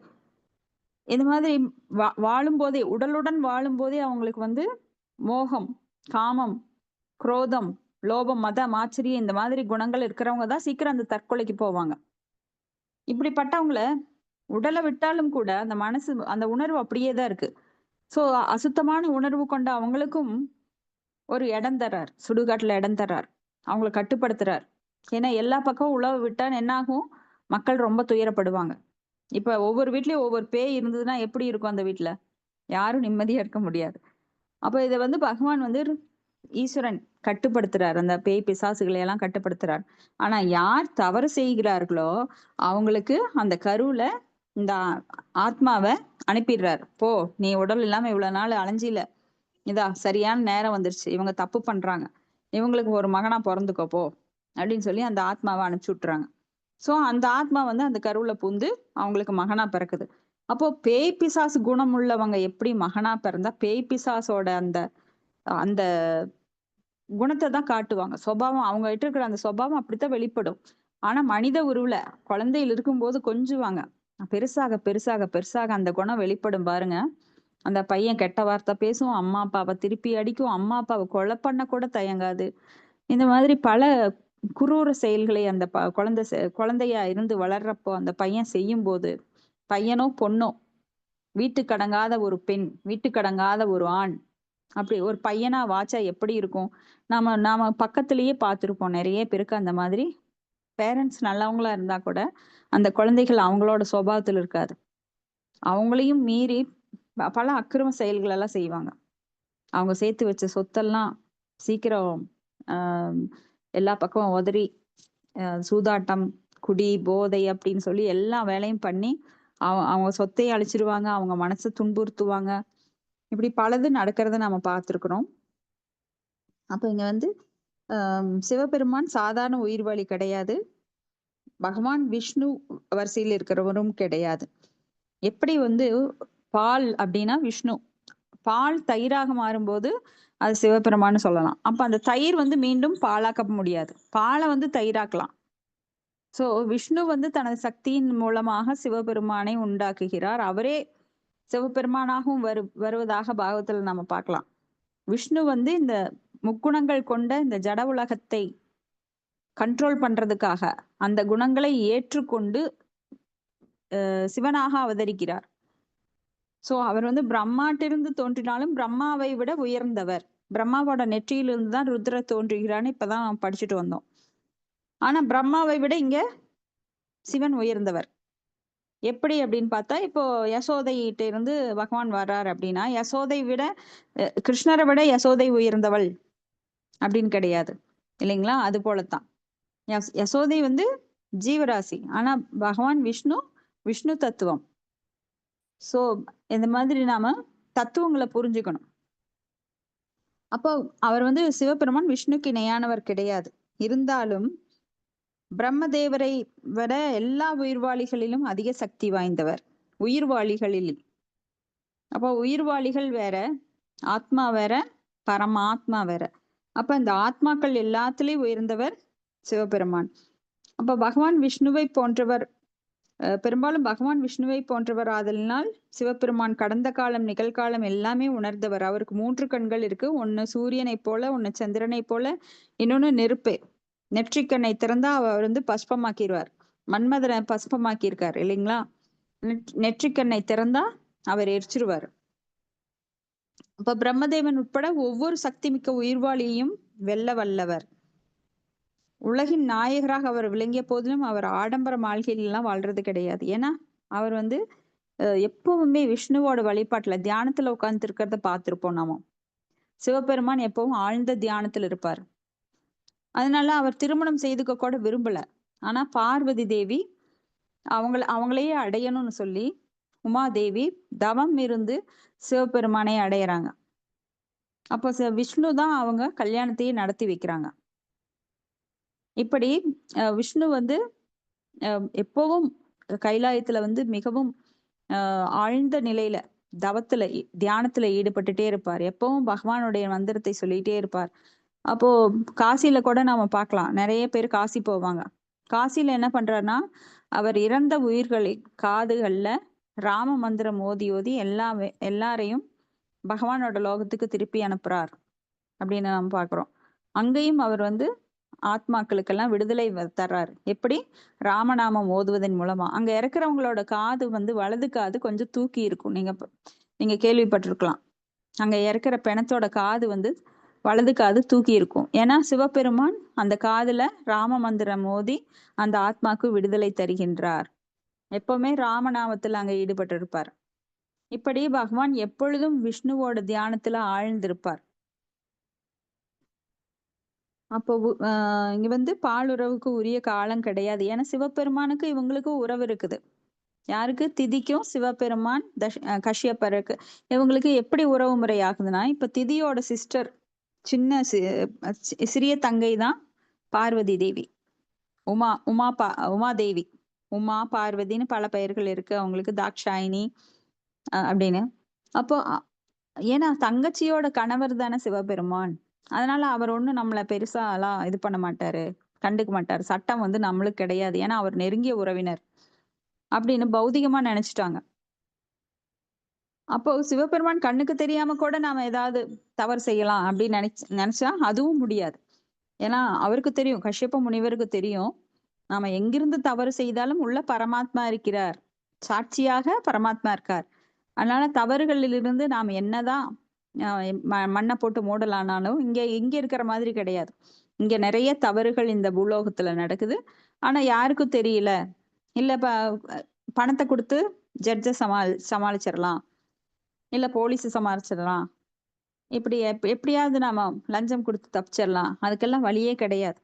Speaker 1: இது மாதிரி வாழும்போதே, உடலுடன் வாழும்போதே அவங்களுக்கு மோகம், காமம், குரோதம், லோபம், மதம், ஆச்சரியம் இந்த மாதிரி குணங்கள் இருக்கிறவங்க தான் சீக்கிரம் அந்த தற்கொலைக்கு போவாங்க. இப்படிப்பட்டவங்கள உடலை விட்டாலும் கூட அந்த மனசு, அந்த உணர்வு அப்படியே தான் இருக்கு. சோ அசுத்தமான உணர்வு கொண்ட அவங்களுக்கும் ஒரு இடம் தர்றார், சுடுகாட்டுல இடம் தர்றார், அவங்களை கட்டுப்படுத்துறார். ஏன்னா எல்லா பக்கமும் உழவு விட்டா என்ன ஆகும், மக்கள் ரொம்ப துயரப்படுவாங்க. இப்ப ஒவ்வொரு வீட்லயும் ஒவ்வொரு பேய் இருந்ததுன்னா எப்படி இருக்கும் அந்த வீட்ல? யாரும் நிம்மதியா இருக்க முடியாது. அப்ப இத வந்து பகவான் வந்து ஈஸ்வரன் கட்டுப்படுத்துறார், அந்த பேய் பிசாசுகளை எல்லாம் கட்டுப்படுத்துறார். ஆனா யார் தவறு செய்கிறார்களோ அவங்களுக்கு அந்த கருவுல இந்த ஆத்மாவை அனுப்பிடுறார். போ, நீ உடல் இல்லாம இவ்வளவு நாள் அலைஞ்சில, இதா சரியான நேரம் வந்துருச்சு, இவங்க தப்பு பண்றாங்க, இவங்களுக்கு ஒரு மகனா பிறந்துக்கோ போ அப்படின்னு சொல்லி அந்த ஆத்மாவை அனுப்பிச்சு விட்டுறாங்க. சோ அந்த ஆத்மா வந்து அந்த கருவுல பூந்து அவங்களுக்கு மகனா பிறக்குது. அப்போ பேய் பிசாசு குணம் உள்ளவங்க எப்படி மகனா பிறந்தா பேய் பிசாசோட அந்த அந்த குணத்தை தான் காட்டுவாங்க. சுபாவம் அவங்க கிட்ட இருக்கிற அந்த சுபாவம் அப்படித்தான் வெளிப்படும். ஆனா மனித உருவுல குழந்தையில் இருக்கும்போது கொஞ்சுவாங்க, பெருசாக பெருசாக பெருசாக அந்த குணம் வெளிப்படும் பாருங்க. அந்த பையன் கெட்ட வார்த்தை பேசும், அம்மா அப்பாவை திருப்பி அடிக்கும், அம்மா அப்பாவை கொலை பண்ண கூட தயங்காது. இந்த மாதிரி பல குரூர செயல்களை அந்த குழந்தையா இருந்து வளர்றப்போ அந்த பையன் செய்யும் போது, பையனோ பொண்ணோ, வீட்டுக்கடங்காத ஒரு பெண், வீட்டுக்கடங்காத ஒரு ஆண், அப்படி ஒரு பையனா வாச்சா எப்படி இருக்கும்? நாம நாம பக்கத்திலேயே பார்த்திருப்போம் நிறைய பேருக்கு அந்த மாதிரி. பேரண்ட்ஸ் நல்லவங்களா இருந்தா கூட அந்த குழந்தைகள் அவங்களோட சுபாவத்தில் இருக்காது. அவங்களையும் மீறி பல அக்கிரம செயல்கள் எல்லாம் செய்வாங்க. அவங்க சேர்த்து வச்ச சொத்தெல்லாம் சீக்கிரம் எல்லா பக்கமும் உதறி, சூதாட்டம், குடி, போதை அப்படின்னு சொல்லி எல்லா வேலையும் பண்ணி அவங்க சொத்தையை அழிச்சிருவாங்க, அவங்க மனசை துன்புறுத்துவாங்க. இப்படி பலது நடக்கிறத நம்ம பார்த்திருக்கிறோம். அப்ப இங்க வந்து சிவபெருமான் சாதாரண உயிர்வாளி கிடையாது, பகவான் விஷ்ணு வரிசையில் இருக்கிறவரும் கிடையாது. எப்படி வந்து பால் அப்படின்னா விஷ்ணு, பால் தயிராக மாறும்போது அது சிவபெருமான்னு சொல்லலாம். அப்ப அந்த தயிர் வந்து மீண்டும் பாலாக்க முடியாது, பாலை வந்து தயிராக்கலாம். சோ விஷ்ணு வந்து தனது சக்தியின் மூலமாக சிவபெருமானை உண்டாக்குகிறார். அவரே சிவபெருமானாகவும் வருவதாக பாகவத்துல நம்ம பார்க்கலாம். விஷ்ணு வந்து இந்த முக்குணங்கள் கொண்ட இந்த ஜட உலகத்தை கண்ட்ரோல் பண்றதுக்காக அந்த குணங்களை ஏற்றுக்கொண்டு சிவனாக அவதரிக்கிறார். சோ அவர் வந்து பிரம்மாட்டிருந்து தோன்றினாலும் பிரம்மாவை விட உயர்ந்தவர். பிரம்மாவோட நெற்றியிலிருந்து தான் ருத்ர தோன்றுகிறான்னு இப்பதான் படிச்சுட்டு வந்தோம். ஆனா பிரம்மாவை விட இங்க சிவன் உயர்ந்தவர். எப்படி அப்படின்னு பார்த்தா, இப்போ யசோதையிட்ட இருந்து பகவான் வர்றார் அப்படின்னா, யசோதை விட கிருஷ்ணரை விட யசோதை உயர்ந்தவள் அப்படின்னு கிடையாது இல்லைங்களா? அது போலத்தான் யசோதை வந்து ஜீவராசி, ஆனா பகவான் விஷ்ணு விஷ்ணு தத்துவம். சோ இந்த மாதிரி நாம தத்துவங்களை புரிஞ்சுக்கணும். அப்போ அவர் வந்து சிவபெருமான் விஷ்ணுக்கு இணையானவர் கிடையாது. இருந்தாலும் பிரம்மதேவரை விட எல்லா உயிர்வாளிகளிலும் அதிக சக்தி வாய்ந்தவர் உயிர்வாளிகளில். அப்போ உயிர்வாளிகள் வேற, ஆத்மா வேற, பரமாத்மா வேற. அப்ப இந்த ஆத்மாக்கள் எல்லாத்துலயும் உயர்ந்தவர் சிவபெருமான். அப்ப பகவான் விஷ்ணுவை போன்றவர், பெரும்பாலும் பகவான் விஷ்ணுவை போன்றவர் ஆதலினால் சிவபெருமான் கடந்த காலம் நிகழ்காலம் எல்லாமே உணர்ந்தவர். அவருக்கு 3 கண்கள் இருக்கு. ஒன்னு சூரியனை போல, ஒன்னு சந்திரனை போல, இன்னொன்னு நெருப்பு. நெற்றிக்கண்ணை திறந்தா அவர் வந்து பஸ்பமாக்கிடுவார். மன்மதனை பஸ்பமாக்கியிருக்கார் இல்லைங்களா? நெற்றிக்கண்ணை திறந்தா அவர் எரிச்சிருவார். அப்ப பிரம்மதேவன் உட்பட ஒவ்வொரு சக்தி மிக்க உயிர்வாளியையும் வெல்ல வல்லவர். உலகின் நாயகராக அவர் விளங்கிய போதிலும் அவர் ஆடம்பர மாளிகையில எல்லாம் வாழ்றது கிடையாது. ஏன்னா அவர் வந்து எப்பவுமே விஷ்ணுவோட வழிபாட்டுல தியானத்துல உட்கார்ந்து இருக்கிறத பார்த்திருப்போம் நாம. சிவபெருமான் எப்பவும் ஆழ்ந்த தியானத்துல இருப்பார். அதனால அவர் திருமணம் செய்துக்க கூட விரும்பல. ஆனா பார்வதி தேவி அவங்களையே அடையணும்னு சொல்லி உமாதேவி தவம் இருந்து சிவபெருமானை அடையறாங்க. அப்போ விஷ்ணு தான் அவங்க கல்யாணத்தையே நடத்தி வைக்கிறாங்க. இப்படி விஷ்ணு வந்து எப்பவும் கைலாயத்துல வந்து மிகவும் ஆழ்ந்த நிலையில தவத்துல தியானத்துல ஈடுபட்டுட்டே இருப்பார். எப்பவும் பகவானுடைய மந்திரத்தை சொல்லிட்டே இருப்பார். அப்போ காசியில கூட நாம பார்க்கலாம், நிறைய பேர் காசி போவாங்க. காசியில என்ன பண்றாருன்னா, அவர் இறந்த உயிர்களை காதுகள்ல ராம மந்திரம் ஓதி ஓதி எல்லாரையும் பகவானோட லோகத்துக்கு திருப்பி அனுப்புறார் அப்படின்னு நம்ம பாக்குறோம். அங்கேயும் அவர் வந்து ஆத்மாக்களுக்கெல்லாம் விடுதலை தர்றாரு. எப்படி? ராமநாமம் ஓதுவதன் மூலமா. அங்க இறக்குறவங்களோட காது வந்து வலது காது கொஞ்சம் தூக்கி இருக்கும். நீங்க கேள்விப்பட்டிருக்கலாம். அங்க இறக்குற பிணத்தோட காது வந்து வலது காது தூக்கி இருக்கும். ஏன்னா சிவபெருமான் அந்த காதுல ராம மந்திரம் மோதி அந்த ஆத்மாக்கு விடுதலை தருகின்றார். எப்பவுமே ராமநாமத்துல அங்க ஈடுபட்டு இருப்பார். இப்படி பகவான் எப்பொழுதும் விஷ்ணுவோட தியானத்துல ஆழ்ந்திருப்பார். அப்போ இங்க வந்து பாலுறவுக்கு உரிய காலம் கிடையாது. ஏன்னா சிவபெருமானுக்கு இவங்களுக்கும் உறவு இருக்குது. யாருக்கு? திதிக்கும் சிவபெருமான் கஷ்யப்பருக்கு இவங்களுக்கு எப்படி உறவு முறை ஆகுதுன்னா, இப்ப திதியோட சிஸ்டர் சின்ன சிறிய தங்கை தான் பார்வதி தேவி. உமாதேவி. உமா பார்வதின்னு பல பெயர்கள் இருக்கு அவங்களுக்கு. தாக்ஷாயினி அப்படின்னு. அப்போ ஏன்னா தங்கச்சியோட கணவர் தானே சிவபெருமான். அதனால அவர் ஒண்ணும் நம்மள பெருசா எல்லாம் இது பண்ண மாட்டாரு, கண்டுக்க மாட்டாரு. சட்டம் வந்து நம்மளுக்கு கிடையாது, ஏன்னா அவர் நெருங்கிய உறவினர் அப்படின்னு பௌதிகமா நினைச்சிட்டாங்க. அப்போ சிவபெருமான் கண்ணுக்கு தெரியாம கூட நாம ஏதாவது தவறு செய்யலாம் அப்படின்னு நினைச்சா அதுவும் முடியாது. ஏன்னா அவருக்கு தெரியும், கஷ்யப்ப முனிவருக்கு தெரியும், நாம எங்கிருந்து தவறு செய்தாலும் உள்ள பரமாத்மா இருக்கிறார், சாட்சியாக பரமாத்மா இருக்கார். அதனால தவறுகளிலிருந்து நாம் என்னதான் மண்ணை போட்டு மூடலானாலும் இங்க இருக்கிற மாதிரி கிடையாது. இங்க நிறைய தவறுகள் இந்த பூலோகத்துல நடக்குது. ஆனா யாருக்கும் தெரியல. இல்ல பணத்தை கொடுத்து ஜட்ஜ சமாளிச்சிடலாம், இல்ல போலீஸ் சமாளிச்சிடலாம், இப்படி எப்படியாவது நாம லஞ்சம் கொடுத்து தப்பிச்சிடலாம். அதுக்கெல்லாம் வழியே கிடையாது.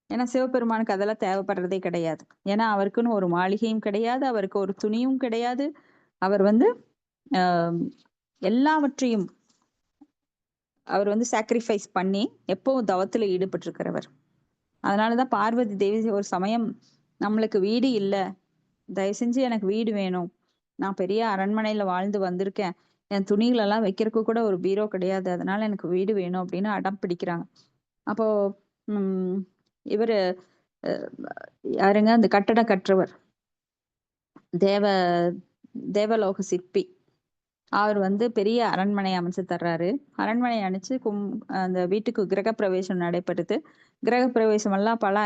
Speaker 1: ஏன்னா சிவபெருமானுக்கு அதெல்லாம் தேவைப்படுறதே கிடையாது. ஏன்னா அவருக்குன்னு ஒரு மாளிகையும் கிடையாது, அவருக்கு ஒரு துணியும் கிடையாது. அவர் வந்து எல்லாவற்றையும் அவர் வந்து சாக்ரிஃபைஸ் பண்ணி எப்பவும் தவத்துல ஈடுபட்டு இருக்கிறவர். அதனாலதான் பார்வதி தேவி ஒரு சமயம், நம்மளுக்கு வீடு இல்லை, தயவு செஞ்சு எனக்கு வீடு வேணும், நான் பெரிய அரண்மனையில வாழ்ந்து வந்திருக்கேன், என் துணிகள் எல்லாம் வைக்கிறதுக்கு கூட ஒரு பீரோ கிடையாது, அதனால எனக்கு வீடு வேணும் அப்படின்னு அடம் பிடிக்கிறாங்க. அப்போ இவரு யாருங்க? அந்த கட்டட கற்றவர், தேவலோக சிற்பி, அவர் வந்து பெரிய அரண்மனை அமைச்சு தர்றாரு. அரண்மனை அணைச்சு அந்த வீட்டுக்கு கிரக பிரவேசம் நடைபெறுது. கிரக பிரவேசம் எல்லாம் பல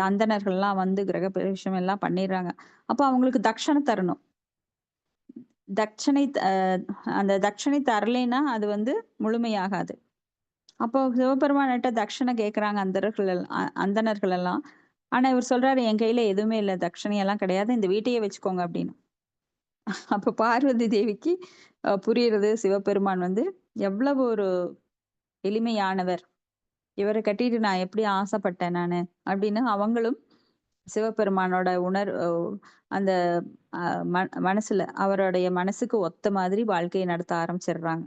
Speaker 1: அந்தணர்கள்லாம் வந்து கிரக பிரவேசம் எல்லாம் பண்ணிடுறாங்க. அப்போ அவங்களுக்கு தட்சணை தரணும். அந்த தட்சணை தரலைன்னா அது வந்து முழுமையாகாது. அப்போ சிவபெருமான்கிட்ட தட்சணை கேட்கறாங்க அந்தணர்கள் எல்லாம். ஆனா இவர் சொல்றாரு, என் கையில எதுவுமே இல்லை, தட்சணையெல்லாம் கிடையாது, இந்த வீட்டையே வச்சுக்கோங்க அப்படின்னு. அப்ப பார்வதி தேவிக்கு புரியுறது, சிவபெருமான் வந்து எவ்வளவு ஒரு எளிமையானவர், இவரை கட்டிட்டு நான் எப்படி ஆசைப்பட்டேன் நானு அப்படின்னு. அவங்களும் சிவபெருமானோட அந்த மனசுல அவருடைய மனசுக்கு ஒத்த மாதிரி வாழ்க்கையை நடத்த ஆரம்பிச்சிடுறாங்க.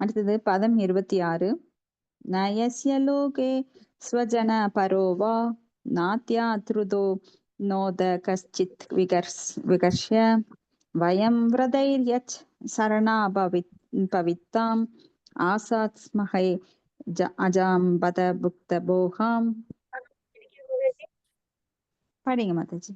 Speaker 1: அடுத்தது பதம் 26. நயஸ்ய லோகே ஸ்வஜன பரோவா நாத்யா த்ருதோ நோத கஷ்சித் விகர்ஷ்ய வயம் விரதைர்யச் சரணா பவித்தாம் ஆசாத் ஸ்மஹை அஜாம்பத புக்த போகாம். படிங்க மாதாஜி.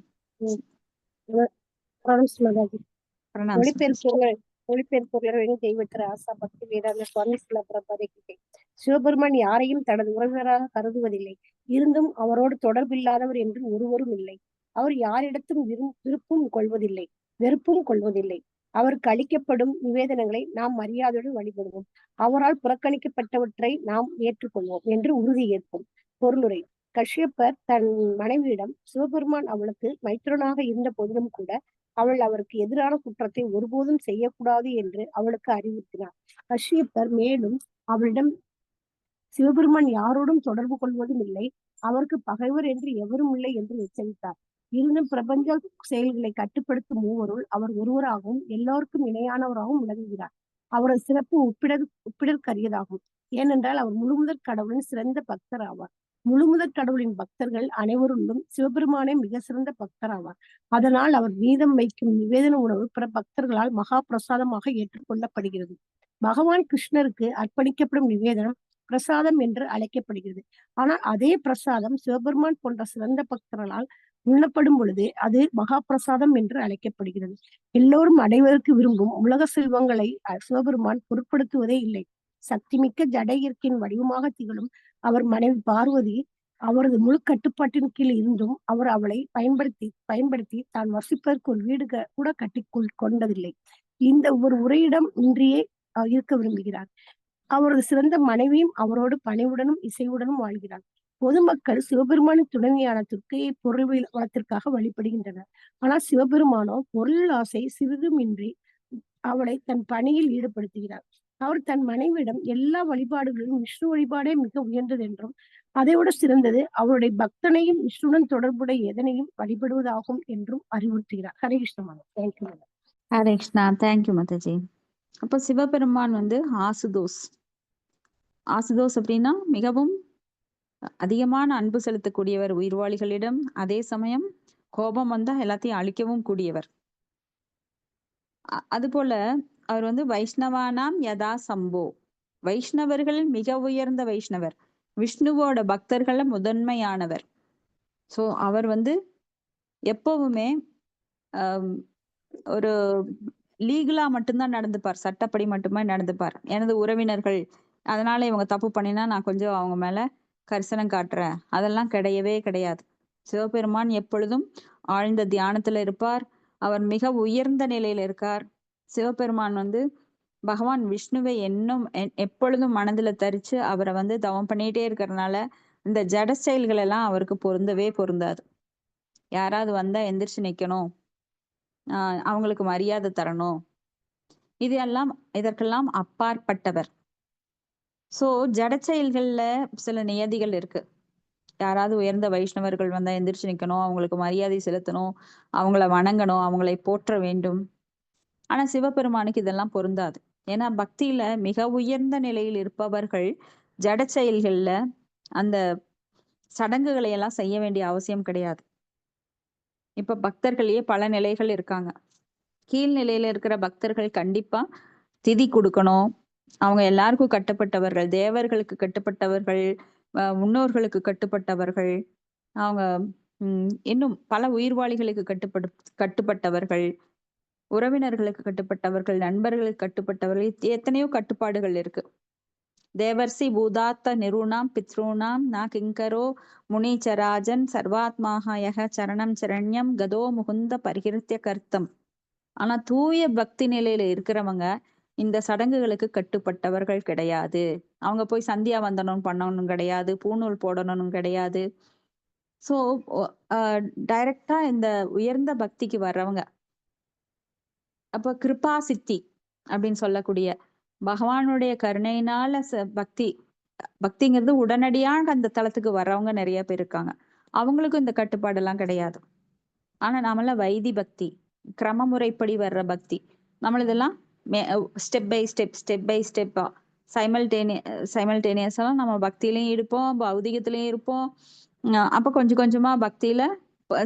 Speaker 6: மொழிபெயர்ப்புகளை தெய்வத்திர ஆசா பக்தி வேதாந்த சுவாமி சில பிரபாதைக்கு சிவபெருமான் யாரையும் தனது உறவினராக கருதுவதில்லை. இருந்தும் அவரோடு தொடர்பில்லாதவர் என்று ஒருவரும் இல்லை. அவர் யாரிடத்தும் விருப்பும் கொள்வதில்லை, வெறுப்பும் கொள்வதில்லை. அவருக்கு அளிக்கப்படும் நிவேதனங்களை நாம் மரியாதையுடன் வழிபடுவோம். அவரால் புறக்கணிக்கப்பட்டவற்றை நாம் ஏற்றுக்கொள்வோம் என்று உறுதி ஏற்போம். பொருளுரை. கஷ்யப்பர் தன் மனைவியிடம் சிவபெருமான் அவளுக்கு மைத்திரனாக இருந்த போதிலும் கூட அவள் அவருக்கு எதிரான குற்றத்தை ஒருபோதும் செய்யக்கூடாது என்று அவளுக்கு அறிவுறுத்தினார். கஷ்யப்பர் மேலும் அவளிடம் சிவபெருமான் யாரோடும் தொடர்பு கொள்வதும் இல்லை, அவருக்கு பகைவர் என்று எவரும் இல்லை என்று எச்சரித்தார். இருந்தும் பிரபஞ்ச செயல்களை கட்டுப்படுத்தும் மூவருள் அவர் ஒருவராகவும் எல்லோருக்கும் இணையானவராகவும் விளங்குகிறார். அவரது சிறப்பு ஒப்பிடற்கரியதாகும். ஏனென்றால் அவர் முழுமுதற் கடவுளின் சிறந்த பக்தர் ஆவார். முழுமுதற் கடவுளின் பக்தர்கள் அனைவருள்ளும் சிவபெருமானே மிக சிறந்த பக்தர் ஆவார். அதனால் அவர் வீதம் வைக்கும் நிவேதன உணவு பிற பக்தர்களால் மகா பிரசாதமாக ஏற்றுக்கொள்ளப்படுகிறது. பகவான் கிருஷ்ணருக்கு அர்ப்பணிக்கப்படும் நிவேதனம் பிரசாதம் என்று அழைக்கப்படுகிறது. ஆனால் அதே பிரசாதம் சிவபெருமான் போன்ற சிறந்த பக்தர்களால் உண்ணப்படும் பொழுது அது மகா பிரசாதம் என்று அழைக்கப்படுகிறது. எல்லோரும் அடைவதற்கு விரும்பும் உலக செல்வங்களை சிவபெருமான் பொருட்படுத்துவதே இல்லை. சக்திமிக்க ஜட இயற்கையின் வடிவமாக திகழும் அவர் மனைவி பார்வதி அவரது முழு கட்டுப்பாட்டின் கீழ் இருந்தும் அவர் அவளை பயன்படுத்தி தான் வசிப்பதற்கு ஒரு வீடு கூட கொண்டதில்லை. இந்த ஒரு உரையிடம் இன்றியே இருக்க விரும்புகிறார். அவரது சிறந்த மனைவியும் அவரோடு பணிவுடனும் இசைவுடனும் வாழ்கிறார். பொதுமக்கள் சிவபெருமானின் துணைவியான துர்க்கையை பொருள் வளத்திற்காக வழிபடுகின்றனர். ஆனால் சிவபெருமானோ பொருள் ஆசை சிறிதுமின்றி அவளை தன் பணியில் ஈடுபடுத்துகிறார். அவர் தன் மனைவியிடம் எல்லா வழிபாடுகளிலும் விஷ்ணு வழிபாடே மிக உயர்ந்தது என்றும் அதைவிட சிறந்தது அவருடைய பக்தனையும் விஷ்ணுடன் தொடர்புடைய எதனையும் வழிபடுவதாகும் என்றும் அறிவுறுத்துகிறார். ஹரே கிருஷ்ண மாதா. தேங்க்யூ.
Speaker 1: ஹரே கிருஷ்ணா. தேங்க்யூ மாதாஜி. அப்ப சிவபெருமான் வந்து ஆசுதோஸ் அப்படின்னா மிகவும் அதிகமான அன்பு செலுத்தக்கூடியவர் உயிர்வாளிகளிடம். அதே சமயம் கோபம் வந்தா எல்லாத்தையும் அழிக்கவும் கூடியவர். அதுபோல அவர் வந்து வைஷ்ணவானாம் யதா சம்போ, வைஷ்ணவர்களில் மிக உயர்ந்த வைஷ்ணவர், விஷ்ணுவோட பக்தர்கள முதன்மையானவர். சோ அவர் வந்து எப்பவுமே ஒரு லீகலா மட்டும்தான் நடந்துப்பார், சட்டப்படி மட்டுமே நடந்துப்பார். எனது உறவினர்கள் அதனால இவங்க தப்பு பண்ணினா நான் கொஞ்சம் அவங்க மேல கரிசனம் காட்டுறேன், அதெல்லாம் கிடையவே கிடையாது. சிவபெருமான் எப்பொழுதும் ஆழ்ந்த தியானத்துல இருப்பார். அவர் மிக உயர்ந்த நிலையில இருக்கார். சிவபெருமான் வந்து பகவான் விஷ்ணுவை எப்பொழுதும் மனதுல தரிச்சு அவரை வந்து தவம் பண்ணிட்டே இருக்கிறதுனால இந்த ஜட செயல்கள் எல்லாம் அவருக்கு பொருந்தவே பொருந்தாது. யாராவது வந்தா எந்திரிச்சு நிக்கணும், அவங்களுக்கு மரியாதை தரணும், இதற்கெல்லாம் அப்பாற்பட்டவர். சோ ஜட செயல்கள்ல சில நியதிகள் இருக்கு. யாராவது உயர்ந்த வைஷ்ணவர்கள் வந்தா எந்திரிச்சு நிக்கணும், அவங்களுக்கு மரியாதை செலுத்தணும், அவங்கள வணங்கணும், அவங்களை போற்ற வேண்டும். ஆனா சிவபெருமானுக்கு இதெல்லாம் பொருந்தாது. ஏன்னா பக்தியில மிக உயர்ந்த நிலையில் இருப்பவர்கள் ஜட செயல்கள்ல அந்த சடங்குகளை எல்லாம் செய்ய வேண்டிய அவசியம் கிடையாது. இப்ப பக்தர்களையே பல நிலைகள் இருக்காங்க. கீழ் நிலையில இருக்கிற பக்தர்கள் கண்டிப்பா திதி கொடுக்கணும், அவங்க எல்லாருக்கும் கட்டுப்பட்டவர்கள், தேவர்களுக்கு கட்டுப்பட்டவர்கள், முன்னோர்களுக்கு கட்டுப்பட்டவர்கள், அவங்க இன்னும் பல உயிர்வாளிகளுக்கு கட்டுப்பட்டவர்கள், உறவினர்களுக்கு கட்டுப்பட்டவர்கள், நண்பர்களுக்கு கட்டுப்பட்டவர்கள், எத்தனையோ கட்டுப்பாடுகள் இருக்கு. தேவர்சி பூதாத்த நிருணாம் பித்ருணாம் ந கிங்கரோ முனிச்சராஜன் சர்வாத்மாக யக சரணம் சரண்யம் கதோ முகுந்த பரிகிருத்திய கர்த்தம். ஆனா தூய பக்தி நிலையில இருக்கிறவங்க இந்த சடங்குகளுக்கு கட்டுப்பட்டவர்கள் கிடையாது. அவங்க போய் சந்தியா வந்தனம் பண்ணணும் கிடையாது, பூநூல் போடணும் கிடையாது. சோ டைரக்டா இந்த உயர்ந்த பக்திக்கு வர்றவங்க அப்ப கிருபா சித்தி அப்படின்னு சொல்லக்கூடிய பகவானுடைய கருணையினால பக்திங்கிறது உடனடியாக அந்த தளத்துக்கு வர்றவங்க நிறைய பேர் இருக்காங்க. அவங்களுக்கும் இந்த கட்டுப்பாடு எல்லாம் கிடையாது. ஆனா நாமெல்லாம் வைதி பக்தி, கிரமமுறைப்படி வர்ற பக்தி, நம்மளதெல்லாம் ஸ்டெப் பை ஸ்டெப்பா சைமல்டேனியஸா நம்ம பக்தியிலையும் இருப்போம், பௌதிகத்திலையும் இருப்போம். அப்ப கொஞ்சம் கொஞ்சமா பக்தியில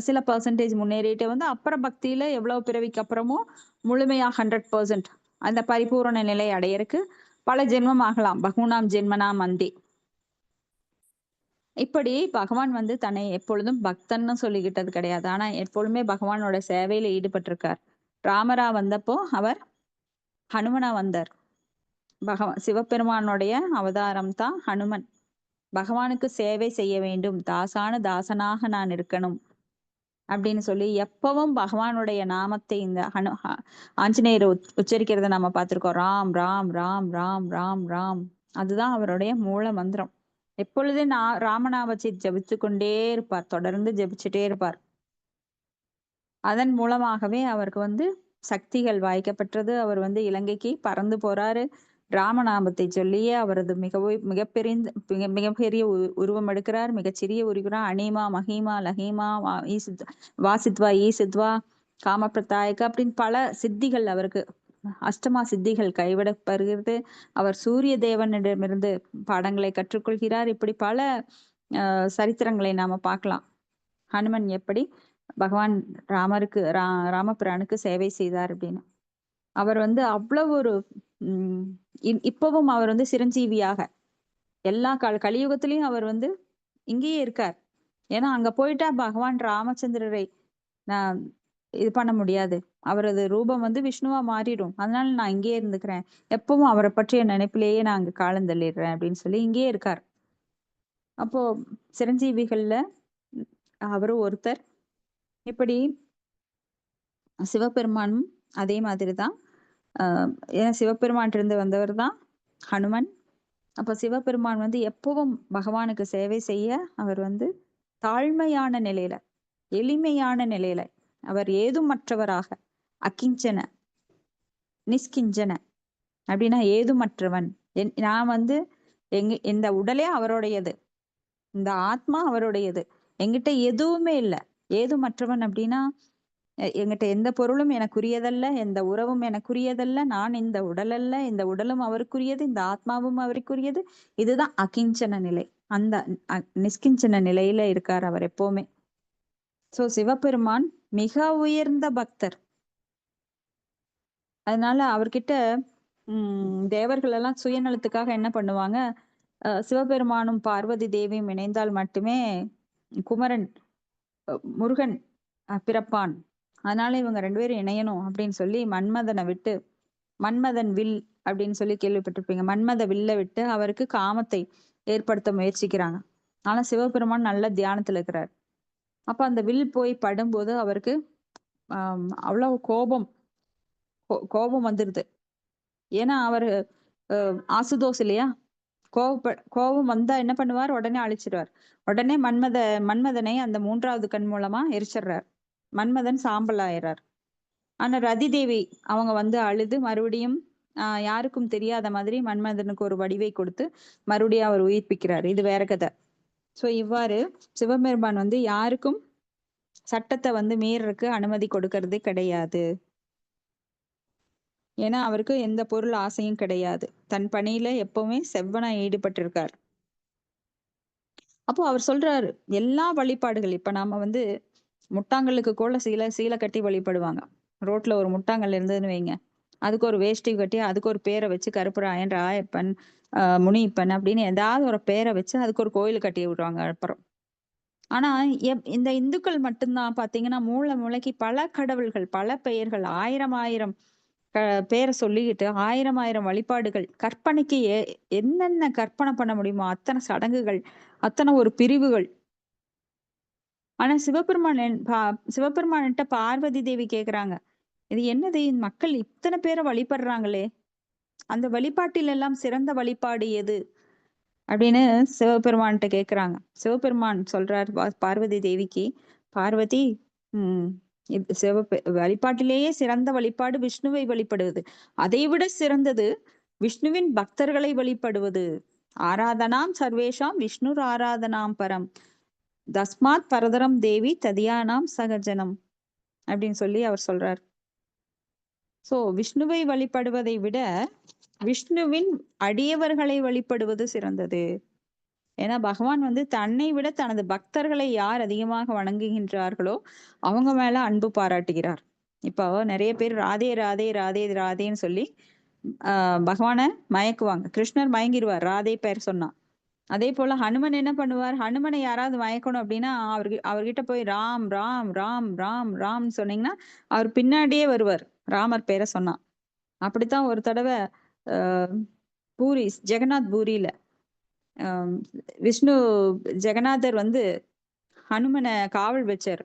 Speaker 1: சில பர்சன்டேஜ் முன்னேறிட்டே வந்து அப்புறம் பக்தியில எவ்வளவு பிறவிக்கு அப்புறமும் முழுமையா 100% அந்த பரிபூரண நிலை அடையறதுக்கு பல ஜென்மம் ஆகலாம். பகுனாம் ஜென்மனாம் அந்தி. இப்படி பகவான் வந்து தன்னை எப்பொழுதும் பக்தன்னு சொல்லிக்கிட்டது கிடையாது. ஆனா எப்பொழுதுமே பகவானோட சேவையில ஈடுபட்டிருக்கார். ராமரா வந்தப்போ அவர் ஹனுமனா வந்தார். சிவபெருமானுடைய அவதாரம் தான் ஹனுமன். பகவானுக்கு சேவை செய்ய வேண்டும், தாசனாக நான் இருக்கணும் அப்படின்னு சொல்லி எப்பவும் பகவானுடைய நாமத்தை இந்த ஆஞ்சநேயர் உச்சரிக்கிறத நம்ம பார்த்திருக்கோம். ராம் ராம் ராம் ராம் ராம் ராம். அதுதான் அவருடைய மூல மந்திரம். எப்பொழுது ராமநாமத்தை ஜபிச்சு கொண்டே இருப்பார், தொடர்ந்து ஜபிச்சுட்டே இருப்பார். அதன் மூலமாகவே அவருக்கு வந்து சக்திகள் வாய்க்கப்பட்டது. அவர் வந்து இலங்கைக்கு பறந்து போறாரு. ராமநாமத்தை சொல்லியே அவரது மிகப்பெரிய உருவம் எடுக்கிறார். மிகச்சிறிய உருவம் அனிமா மஹிமா லஹிமா வாசித்வா ஈசித்வா காமப்பிரதாயக அப்படின்னு பல சித்திகள் அவருக்கு, அஷ்டமா சித்திகள் கைவிடப்படுகிறது. அவர் சூரிய தேவனிடமிருந்து பாடங்களை கற்றுக்கொள்கிறார். இப்படி பல சரித்திரங்களை நாம பார்க்கலாம். ஹனுமன் எப்படி பகவான் ராமபிரானுக்கு சேவை செய்தார் அப்படின்னு. அவர் வந்து அவ்வளவு ஒரு இப்பவும் அவர் வந்து சிரஞ்சீவியாக எல்லா கலியுகத்திலையும் அவர் வந்து இங்கேயே இருக்கார். ஏன்னா அங்க போயிட்டா பகவான் ராமச்சந்திரரை இது பண்ண முடியாது. அவரது ரூபம் வந்து விஷ்ணுவா மாறிடும். அதனால நான் இங்கேயே இருந்துக்கிறேன். எப்பவும் அவரை பற்றிய நினைப்பிலேயே நான் அங்க காலந்தள்ளிடுறேன் அப்படின்னு சொல்லி இங்கேயே இருக்கார். அப்போ சிரஞ்சீவிகள்ல அவரும் ஒருத்தர். இப்படி சிவபெருமானும் அதே மாதிரிதான். ஏன்னா சிவபெருமான் இருந்து வந்தவர் தான் ஹனுமன். அப்ப சிவபெருமான் வந்து எப்பவும் பகவானுக்கு சேவை செய்ய அவர் வந்து தாழ்மையான நிலையில, எளிமையான நிலையில, அவர் ஏதுமற்றவராக, அகிஞ்சன நிஷ்கிஞ்சன அப்படின்னா ஏதுமற்றவன். நான் வந்து இந்த உடலே அவருடையது, இந்த ஆத்மா அவருடையது, என்கிட்ட எதுவுமே இல்லை. ஏதுமற்றவன் அப்படின்னா என்கிட்ட எந்த பொருளும் எனக்குரியதல்ல, எந்த உறவும் எனக்குரியதல்ல, நான் இந்த உடல் அல்ல, இந்த உடலும் அவருக்குரியது, இந்த ஆத்மாவும் அவருக்குரியது. இதுதான் அகிஞ்சன நிலை. அந்த நிஷ்கிஞ்சன நிலையில இருக்கார் அவர் எப்பவுமே. சோ சிவபெருமான் மிக உயர்ந்த பக்தர். அதனால அவர்கிட்ட தேவர்கள் எல்லாம் சுயநலத்துக்காக என்ன பண்ணுவாங்க, சிவபெருமானும் பார்வதி தேவியும் இணைந்தால் மட்டுமே குமரன் முருகன் பிறப்பான், அதனால இவங்க 2 பேரும் இணையணும் அப்படின்னு சொல்லி மன்மதனை விட்டு, மன்மதன் வில் அப்படின்னு சொல்லி கேள்விப்பட்டிருப்பீங்க, மன்மத வில்ல விட்டு அவருக்கு காமத்தை ஏற்படுத்த முயற்சிக்கிறாங்க. ஆனா சிவபெருமான் நல்ல தியானத்துல இருக்கிறார். அப்ப அந்த வில் போய் படும்போது அவருக்கு அவ்வளவு கோபம் வந்துருது. ஏன்னா அவரு ஆசுதோஸ் இல்லையா, கோபம் வந்தா என்ன பண்ணுவார், உடனே அழிச்சிடுவார். உடனே மன்மதனை அந்த 3வது கண் மூலமா எரிச்சிடுறார். மன்மதன் சாம்பல் ஆயிடுறார். ஆனா ரதி தேவி அவங்க வந்து அழுது மறுபடியும் யாருக்கும் தெரியாத மாதிரி மன்மதனுக்கு ஒரு வடிவை கொடுத்து மறுபடியும் அவர் உயிர்ப்பிக்கிறார். இது வேற கதை. சோ இவ்வாறு சிவபெருமான் வந்து யாருக்கும் சட்டத்தை வந்து மீறறதுக்கு அனுமதி கொடுக்கறதே கிடையாது. ஏன்னா அவருக்கு எந்த பொருள் ஆசையும் கிடையாது. தன் பணியில எப்பவுமே செவ்வனா ஈடுபட்டிருக்கார். அப்போ அவர் சொல்றாரு எல்லா வழிபாடுகள், இப்ப நாம வந்து முட்டாங்கல்லுக்கு கூட சீலை கட்டி வழிபடுவாங்க. ரோட்ல ஒரு முட்டாங்கல் இருந்ததுன்னு வைங்க, அதுக்கு ஒரு வேஷ்டி கட்டி அதுக்கு ஒரு பேரை வச்சு கருப்பராயன், ராயப்பன், முனிப்பன் அப்படின்னு ஏதாவது ஒரு பேரை வச்சு அதுக்கு ஒரு கோயில் கட்டி விடுவாங்க அப்புறம். ஆனா இந்த இந்துக்கள் மட்டும்தான் பாத்தீங்கன்னா மூளைக்கு பல கடவுள்கள், பல பெயர்கள், ஆயிரம் பேரை சொல்லிக்கிட்டு 1000 வழிபாடுகள், கற்பனைக்கு என்னென்ன கற்பனை பண்ண முடியுமோ அத்தனை சடங்குகள், அத்தனை ஒரு பிரிவுகள். ஆனா சிவபெருமான்கிட்ட பார்வதி தேவி கேக்குறாங்க, இது என்னது மக்கள் இத்தனை பேரை வழிபடுறாங்களே, அந்த வழிபாட்டில் எல்லாம் சிறந்த வழிபாடு எது அப்படின்னு சிவபெருமான்கிட்ட கேக்குறாங்க. சிவபெருமான் சொல்றார் பார்வதி தேவிக்கு, பார்வதி வழிபாட்டிலேயே சிறந்த வழிபாடு விஷ்ணுவை வழிபடுவது, அதை விட சிறந்தது விஷ்ணுவின் பக்தர்களை வழிபடுவது. ஆராதனாம் சர்வேஷாம் விஷ்ணுர் ஆராதனாம் பரம் தஸ்மாத் பரதரம் தேவி ததியானாம் சகஜனம் அப்படின்னு சொல்லி அவர் சொல்றார். சோ விஷ்ணுவை வழிபடுவதை விட விஷ்ணுவின் அடியவர்களை வழிபடுவது சிறந்தது. ஏன்னா பகவான் வந்து தன்னை விட தனது பக்தர்களை யார் அதிகமாக வணங்குகின்றார்களோ அவங்க மேல அன்பு பாராட்டுகிறார். இப்போ நிறைய பேர் ராதே ராதே ராதே ராதேன்னு சொல்லி பகவானை மயக்குவாங்க. கிருஷ்ணர் மயங்கிடுவார் ராதே பேர் சொன்னா. அதே போல ஹனுமன் என்ன பண்ணுவார், ஹனுமனை யாராவது மயக்கணும் அப்படின்னா அவர்கிட்ட போய் ராம் ராம் ராம் ராம் ராம் சொன்னீங்கன்னா அவர் பின்னாடியே வருவார் ராமர் பேரை சொன்னா. அப்படித்தான் ஒரு தடவை பூரி ஜெகநாத் பூரியில விஷ்ணு ஜெகநாதர் வந்து ஹனுமனை காவல் வச்சார்.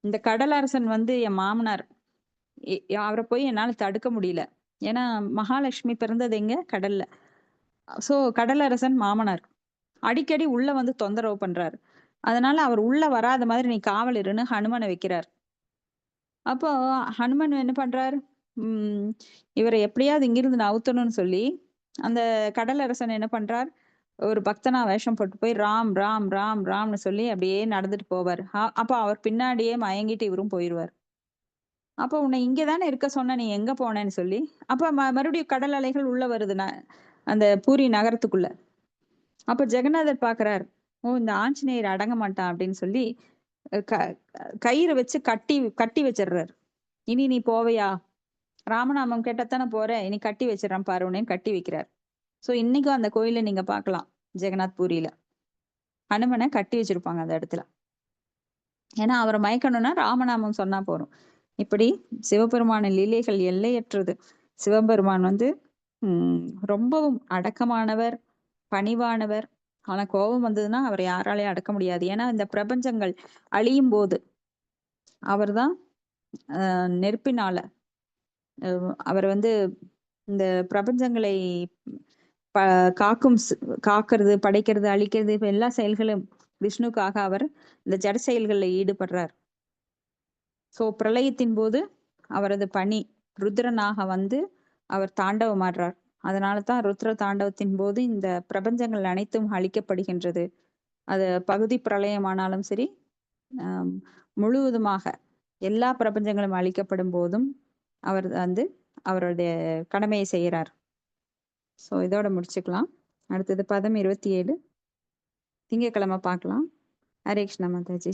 Speaker 1: இந்த கடலரசன் வந்து என் மாமனார், அவரை போய் என்னால தடுக்க முடியல. ஏன்னா மகாலட்சுமி பிறந்தது எங்க, கடல்ல. சோ கடலரசன் மாமனார் அடிக்கடி உள்ள வந்து தொந்தரவு பண்றாரு. அதனால அவர் உள்ள வராத மாதிரி நீ காவல் இருன்னு ஹனுமனை வைக்கிறார். அப்போ ஹனுமன் என்ன பண்றாரு, இவரை எப்படியாவது இங்கிருந்து நவுத்தணும்னு சொல்லி அந்த கடலரசன் என்ன பண்றார், ஒரு பக்தனா வேஷம் போட்டு போய் ராம் ராம் ராம் ராம்னு சொல்லி அப்படியே நடந்துட்டு போவார். அப்ப அவர் பின்னாடியே மயங்கிட்டு இவரும் போயிடுவார். அப்ப உன்னை இங்கதானே இருக்க சொன்ன, நீ எங்க போனேன்னு சொல்லி அப்ப மறுபடியும் கடல் அலைகள் உள்ள வருது அந்த பூரி நகரத்துக்குள்ள. அப்ப ஜெகநாதர் பாக்குறார், இந்த ஆஞ்சநேயர் அடங்க மாட்டான் அப்படின்னு சொல்லி கயிறு வச்சு கட்டி வச்சிடுறாரு. இனி நீ போவையா, ராமநாமம் கேட்டத்தானே போற, இனி கட்டி வச்சிடறான் பாருன்னு கட்டி வைக்கிறார். சோ இன்னைக்கும் அந்த கோயில நீங்க பார்க்கலாம், ஜெகநாத் பூரியில ஹனுமனை கட்டி வச்சிருப்பாங்க அந்த இடத்துல. ஏன்னா அவரை மயக்கணும்னா ராமநாமம் சொன்னா போறோம். இப்படி சிவபெருமானின் லீலைகள் எல்லையற்றது. சிவபெருமான் வந்து ரொம்பவும் அடக்கமானவர், பணிவானவர். ஆனா கோபம் வந்ததுன்னா அவரை யாராலையும் அடக்க முடியாது. ஏன்னா இந்த பிரபஞ்சங்கள் அழியும் போது அவர்தான் நெருப்பினால அவர் வந்து இந்த பிரபஞ்சங்களை காக்கிறது, படைக்கிறது, அழிக்கிறது, இப்ப எல்லா செயல்களும் விஷ்ணுக்காக அவர் இந்த ஜட செயல்களில் ஈடுபடுறார். சோ பிரளயத்தின் போது அவரது பணி ருத்ரனாக வந்து அவர் தாண்டவமாடுறார். அதனாலதான் ருத்ர தாண்டவத்தின் போது இந்த பிரபஞ்சங்கள் அனைத்தும் அழிக்கப்படுகின்றது. அது பகுதி பிரளயமானாலும் சரி, முழுவதுமாக எல்லா பிரபஞ்சங்களும் அழிக்கப்படும் போதும் அவர் வந்து அவருடைய கடமையை செய்கிறார். ஸோ இதோட முடிச்சுக்கலாம். அடுத்தது பதம் 27 திங்கட்கிழமை பார்க்கலாம். ஹரே கிருஷ்ண மாதாஜி.